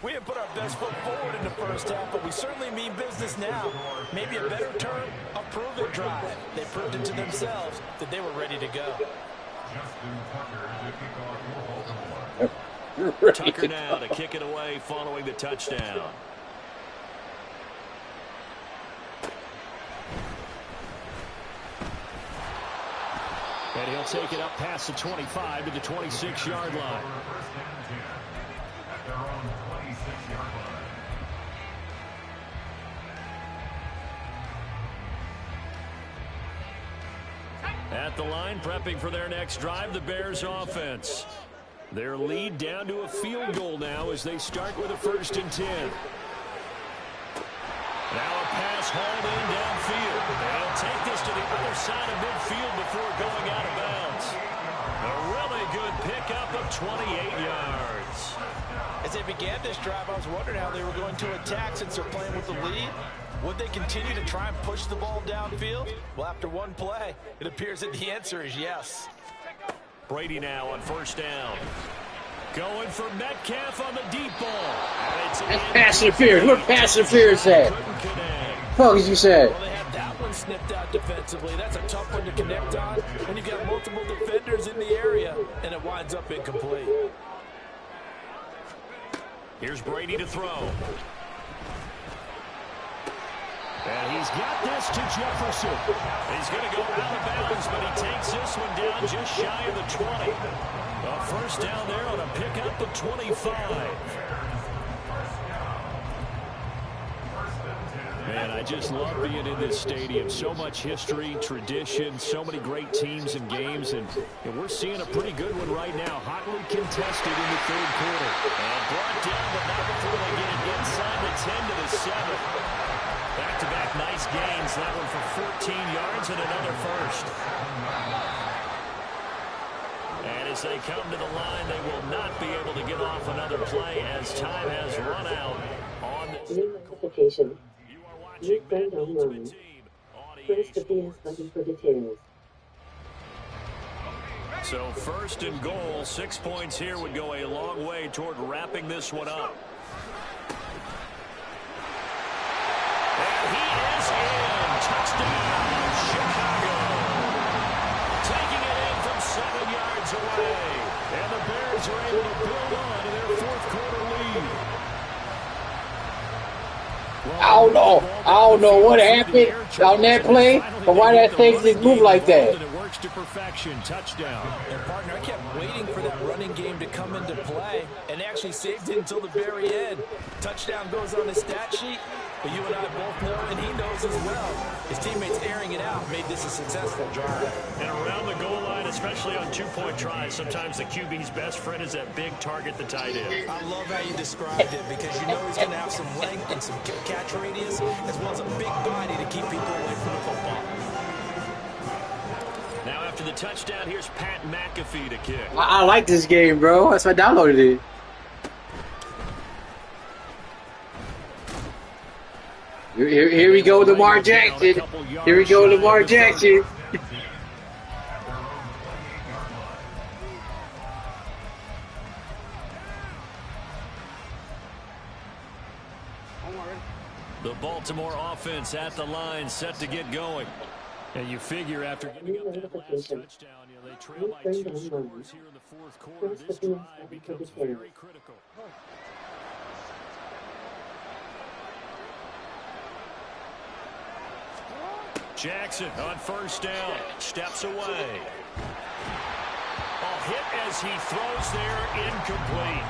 Speaker 5: We have put our best foot forward in the first half, but we certainly mean business now. Maybe a better term, a prove-it drive. They proved it to themselves that they were ready to go.
Speaker 4: Tucker now to kick it away following the touchdown. And he'll take it up past the 25 to the 26-yard line. At the line, prepping for their next drive, the Bears offense. Their lead down to a field goal now as they start with a 1st and 10. Now a pass hauled in downfield. They'll take this to the other side of midfield before going out of bounds. A really good pickup of 28 yards.
Speaker 5: As they began this drive, I was wondering how they were going to attack since they're playing with the lead. Would they continue to try and push the ball downfield? Well, after one play, it appears that the answer is yes.
Speaker 4: Brady now on 1st down. Going for Metcalf on the deep ball.
Speaker 6: That's pass interference. Where pass interference at? Fuck as you said.
Speaker 5: Well, they had that one snipped out defensively. That's a tough one to connect on when you've got multiple defenders in the area, and it winds up incomplete.
Speaker 4: Here's Brady to throw. And he's got this to Jefferson. He's going to go out of bounds, but he takes this one down just shy of the 20. A 1st down there on a pickup of 25. Man, I just love being in this stadium. So much history, tradition, so many great teams and games, and we're seeing a pretty good one right now. Hotly contested in the 3rd quarter. And brought down, but not before they get it inside the 10 to the 7. Back-to-back nice gains. That one for 14 yards and another 1st. And as they come to the line, they will not be able to get off another play as time has run out on this.
Speaker 1: New notification. New friend online. Press the PS button for details.
Speaker 4: So 1st and goal, 6 points here would go a long way toward wrapping this one up. And he is in. Touchdown, Chicago. Taking it in from 7 yards away. And the Bears are able to build on to their 4th quarter lead.
Speaker 6: I don't know what happened on that play, but why that thing just move like that?
Speaker 4: It works to perfection. Touchdown.
Speaker 5: And partner, I kept waiting for that running game to come into play and actually saved it until the very end. Touchdown goes on his stat sheet, but you and I both know, and he knows as well, his teammates airing it out made this a successful drive.
Speaker 4: And around the goal line, especially on 2-point tries, sometimes the QB's best friend is that big target, the tight end.
Speaker 5: I love how you described it because you know he's going to have some length and some catch radius as well as a big body to keep people away from the football.
Speaker 4: Now after the touchdown, here's Pat McAfee to kick.
Speaker 6: I like this game, bro. That's why I downloaded it. Here we go, Lamar Jackson. Here we go, Lamar Jackson.
Speaker 4: The Baltimore offense at the line, set to get going. And you figure after giving up that last touchdown, they trail by 2 scores here in the 4th quarter. This drive becomes very critical. Jackson on 1st down, steps away. A hit as he throws there, incomplete.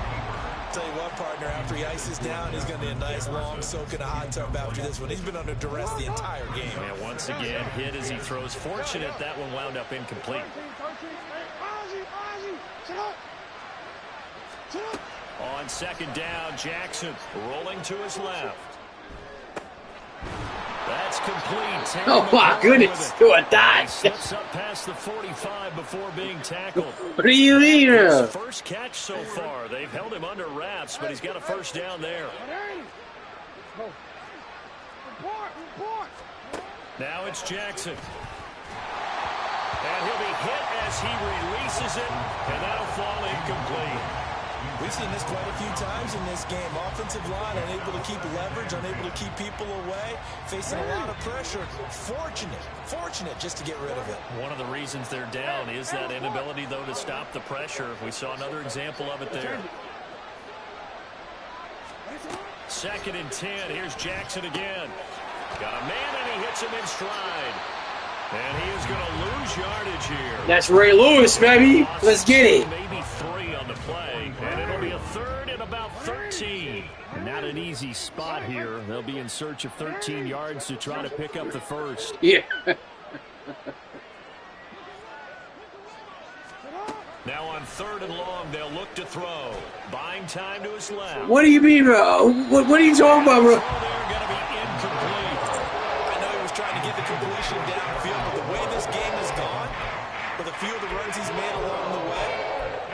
Speaker 5: tell you what, partner, after he ices down, he's going to be a nice long soak in a hot tub after this one. He's been under duress the entire game.
Speaker 4: And once again, hit as he throws. Fortunate that one wound up incomplete. On second down, Jackson rolling to his left. That's complete.
Speaker 6: Oh my goodness, to a dodge.
Speaker 4: Steps up past the 45 before being tackled.
Speaker 6: What do you mean?
Speaker 4: His first catch so far. They've held him under wraps, but he's got a first down there. Now it's Jackson. And he'll be hit as he releases it, and that'll fall incomplete.
Speaker 5: We've seen this quite a few times in this game. Offensive line unable to keep leverage, unable to keep people away, facing a lot of pressure. Fortunate just to get rid of it.
Speaker 4: One of the reasons they're down is that inability, though, to stop the pressure. We saw another example of it there. 2nd and 10. Here's Jackson again. Got a man, and he hits him in stride. And he is going to lose yardage here.
Speaker 6: That's Ray Lewis, baby. Let's get it.
Speaker 4: Maybe 3 on the play, and it'll be a 3rd and about 13. Not an easy spot here. They'll be in search of 13 yards to try to pick up the first.
Speaker 6: Yeah.
Speaker 4: Now on 3rd and long, they'll look to throw. Buying time to his left.
Speaker 6: What do you mean, bro? What are you talking about, bro?
Speaker 4: They're going to be incomplete.
Speaker 5: I know he was trying to get the completion downfield, but the way this game has gone, with a few of the runs he's made along the way,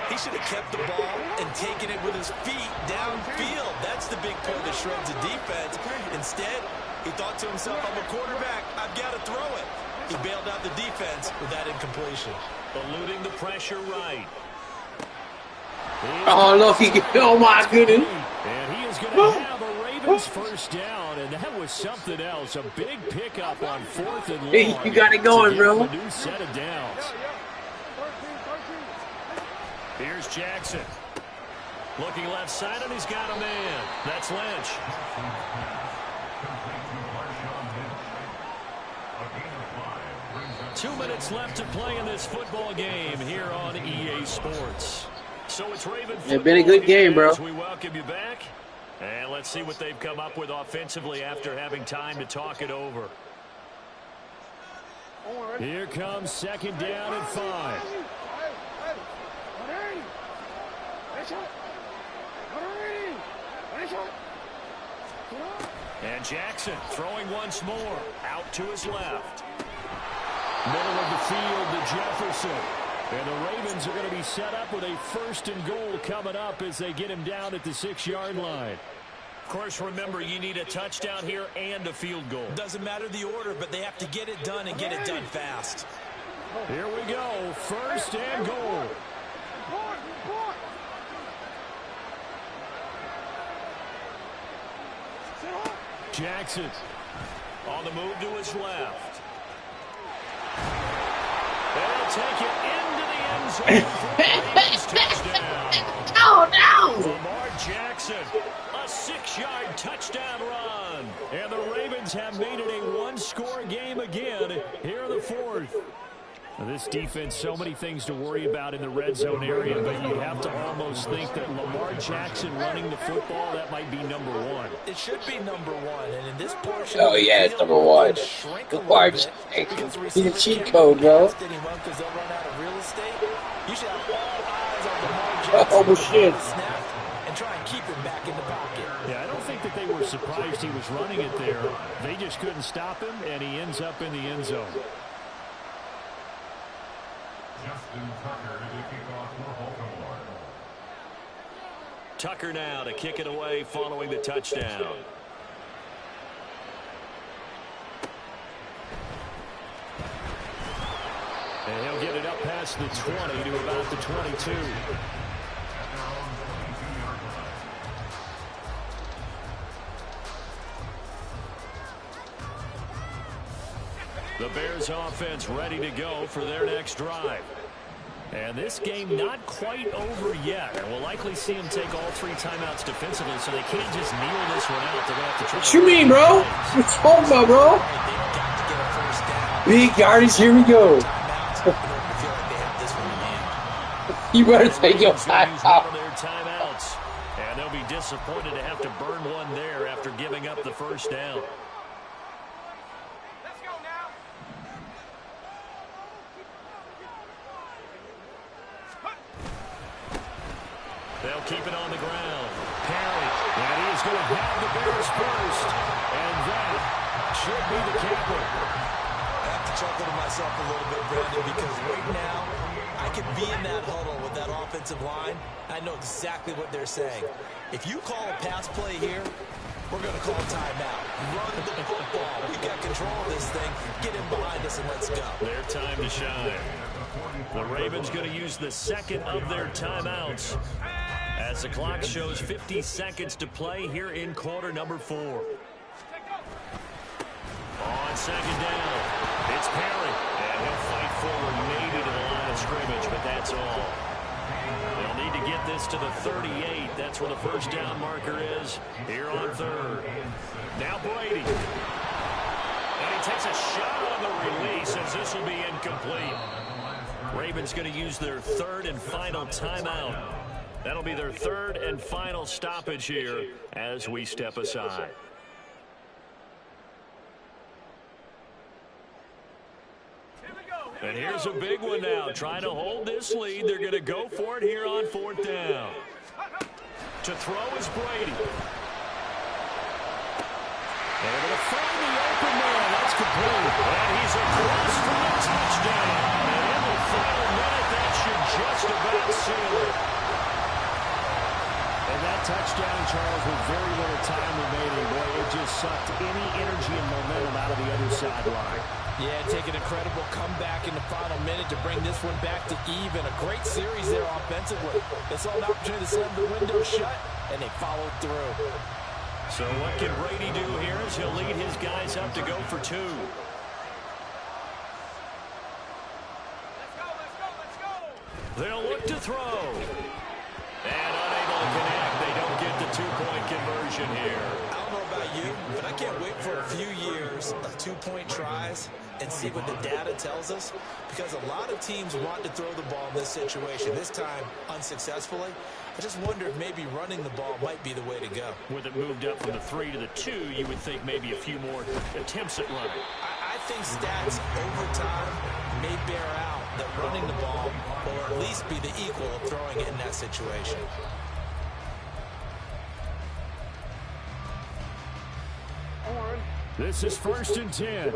Speaker 5: he should have kept the ball and taken it with his feet downfield. That's the big play that shreds the defense. Instead, he thought to himself, I'm a quarterback, I've got to throw it. He bailed out the defense with that incompletion.
Speaker 4: Eluding the pressure right.
Speaker 6: Oh, look, oh my goodness.
Speaker 4: And he is going to have a Ravens first down, and that was something else. A big pickup on 4th and long.
Speaker 6: Hey, you got it going, bro.
Speaker 4: A new set of downs. Here's Jackson. Looking left side, and he's got a man. That's Lynch. Two minutes left to play in this football game here on EA Sports. So it's Raven football.
Speaker 6: It's been a good game, bro.
Speaker 4: We welcome you back. And let's see what they've come up with offensively after having time to talk it over. Here comes 2nd down and 5. And Jackson throwing once more. Out to his left. Middle of the field to Jefferson. And the Ravens are going to be set up with a 1st and goal coming up as they get him down at the 6-yard line. Of course, remember, you need a touchdown here and a field goal.
Speaker 5: Doesn't matter the order, but they have to get it done and get it done fast.
Speaker 4: Here we go. 1st and goal. Jackson on the move to his left. They'll take it into the end zone for a Ravens touchdown.
Speaker 6: Oh, no!
Speaker 4: Lamar Jackson, a 6-yard touchdown run. And the Ravens have made it a one-score game again here in the 4th. This defense, so many things to worry about in the red zone area, but you have to almost think that Lamar Jackson running the football, that might be number 1.
Speaker 5: It should be number 1, and in this portion,
Speaker 6: Oh, yeah, it's number 1. Lamar Jackson. He's a cheat code, bro.
Speaker 5: You should have all eyes on Lamar Jackson.
Speaker 6: Oh, shit.
Speaker 5: Snap and try and keep him back in the pocket.
Speaker 4: Yeah, I don't think that they were surprised he was running it there. They just couldn't stop him, and he ends up in the end zone. Tucker now to kick it away following the touchdown. And he'll get it up past the 20 to about the 22. The Bears offense ready to go for their next drive. And this game not quite over yet. And we'll likely see him take all 3 timeouts defensively, so they can't just kneel this one out. They're going to have to try.
Speaker 6: What you mean, bro? What you talking about, bro? Big yardage, here we go. You better take your time out.
Speaker 4: And they'll be disappointed to have to burn one there after giving up the first down.
Speaker 7: Let's go now.
Speaker 4: They'll keep it on the ground. Perry, and he's going to have the Bears first. And that should be the capper.
Speaker 5: I have to chuckle to myself a little bit, Brandon, because right now I could be in that huddle with that offensive line. I know exactly what they're saying. If you call a pass play here, we're going to call timeout. Run the football. We've got control of this thing. Get in behind us and let's go.
Speaker 4: Their time to shine. The Ravens going to use the second of their timeouts as the clock shows 50 seconds to play here in quarter number 4. On second down, it's Perry, and he'll fight forward maybe to the line of scrimmage, but that's all. They'll need to get this to the 38. That's where the first down marker is here on third. Now Brady. And he takes a shot on the release as this will be incomplete. Ravens going to use their third and final timeout. That'll be their third and final stoppage here as we step aside. And here's a big one now. Trying to hold this lead. They're going to go for it here on fourth down. To throw is Brady. They're going to find the open man. That's complete. And he's across for a touchdown. And in the final minute, that should just about seal it.
Speaker 8: And that touchdown, Charles, with very little time remaining, boy, it just sucked any energy and momentum out of the other sideline.
Speaker 5: Yeah, take an incredible comeback in the final minute to bring this one back to even. A great series there offensively. They saw an opportunity to slam the window shut, and they followed through.
Speaker 4: So what can Brady do here as he'll lead his guys up to go for 2.
Speaker 7: Let's go, let's go, let's go.
Speaker 4: They'll look to throw. And unable to connect. They don't get the 2-point conversion here.
Speaker 5: I don't know about you, but I can't wait for a few years of 2-point tries and see what the data tells us, because a lot of teams want to throw the ball in this situation. This time, unsuccessfully. I just wonder if maybe running the ball might be the way to go.
Speaker 4: With it moved up from the 3 to the 2, you would think maybe a few more attempts at running.
Speaker 5: I think stats over time may bear out that running the ball will at least be the equal of throwing it in that situation.
Speaker 8: This is 1st and 10.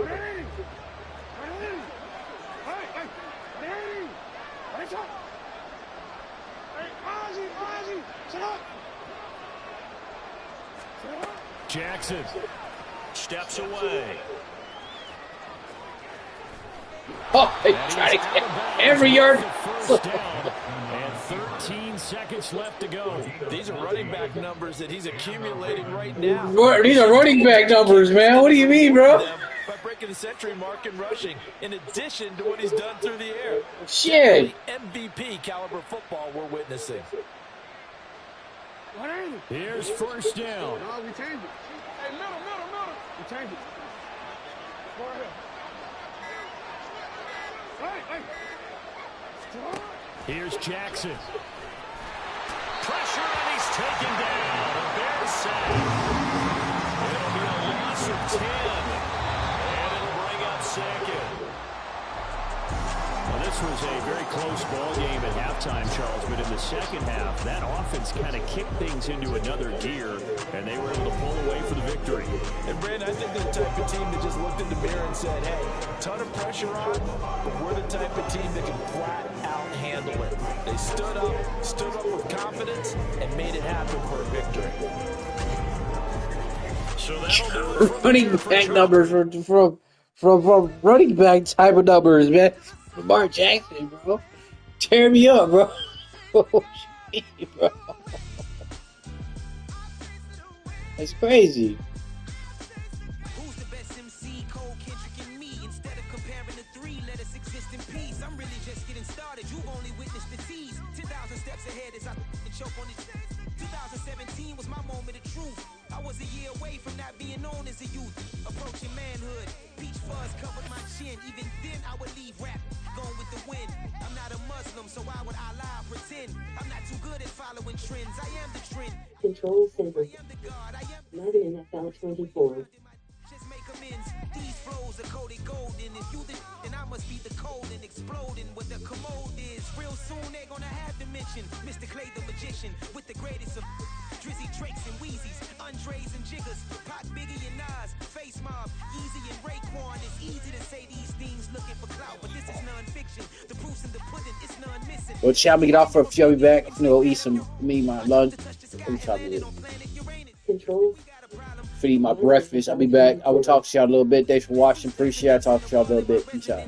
Speaker 4: Jackson steps away.
Speaker 6: Oh, they try to get every yard.
Speaker 4: First down, and 13 seconds left to go.
Speaker 5: These are running back numbers that he's accumulating right now.
Speaker 6: These are running back numbers, man. What do you mean, bro?
Speaker 5: By breaking the century mark in rushing, in addition to what he's done through the air.
Speaker 6: Shit.
Speaker 5: MVP caliber football we're witnessing.
Speaker 8: Here's first down.
Speaker 7: No, we change it. Hey, middle. We change it. Go ahead.
Speaker 4: Here's Jackson. Pressure, and he's taken down. A Bears sack. It'll be a loss of 10. And it'll bring up second.
Speaker 8: Well, this was a very close ball game at halftime, Charles, but in the second half, that offense kind of kicked things into another gear, and they were able to pull away for the victory.
Speaker 5: And Brandon, I think they're the type of team that just looked in the mirror and said, hey, ton of pressure on, but we're the type of team that can flat out handle it. They stood up with confidence, and made it happen for a victory.
Speaker 4: So that'll do it for
Speaker 6: Running back numbers from running back type of numbers, man. Lamar Jackson, bro. Tear me up, bro. Oh, shit, bro. That's crazy.
Speaker 2: Who's the best MC? Cole, Kendrick, and me. Instead of comparing the 3, let us exist in peace. I'm really just getting started. You've only witnessed the tease. 10,000 steps ahead as I choke on this. 2017 was my moment of truth. I was a year away from not being known as a youth. Approaching manhood. Peach fuzz covered my chin. Even then, I would leave rap going with the wind. I'm not a Muslim, so why would Allah pretend? I'm not too good at following trends. I am the trend.
Speaker 1: Control Center. Madden NFL 24.
Speaker 2: Just make amends. These flows are coated golden. If you then I must be the cold and exploding what the commode is. Real soon they're gonna have to mention Mr. Clay the magician with the greatest of Drizzy Drakes and Wheezies, Andres and Jiggers, Pac, Biggie and Nas, Face Mob, Easy and Raekwon. It's easy to say these things looking for clout, but this is non-fiction. The proof's in the pudding, it's none missing.
Speaker 6: Well, chat me get off for a few. I'll be back. I'm gonna go eat some my lunch. I'm trying to
Speaker 1: Control.
Speaker 6: feed my breakfast. I'll be back. I will talk to y'all a little bit. Thanks for watching. Appreciate it. I'll talk to y'all a little bit. Peace out.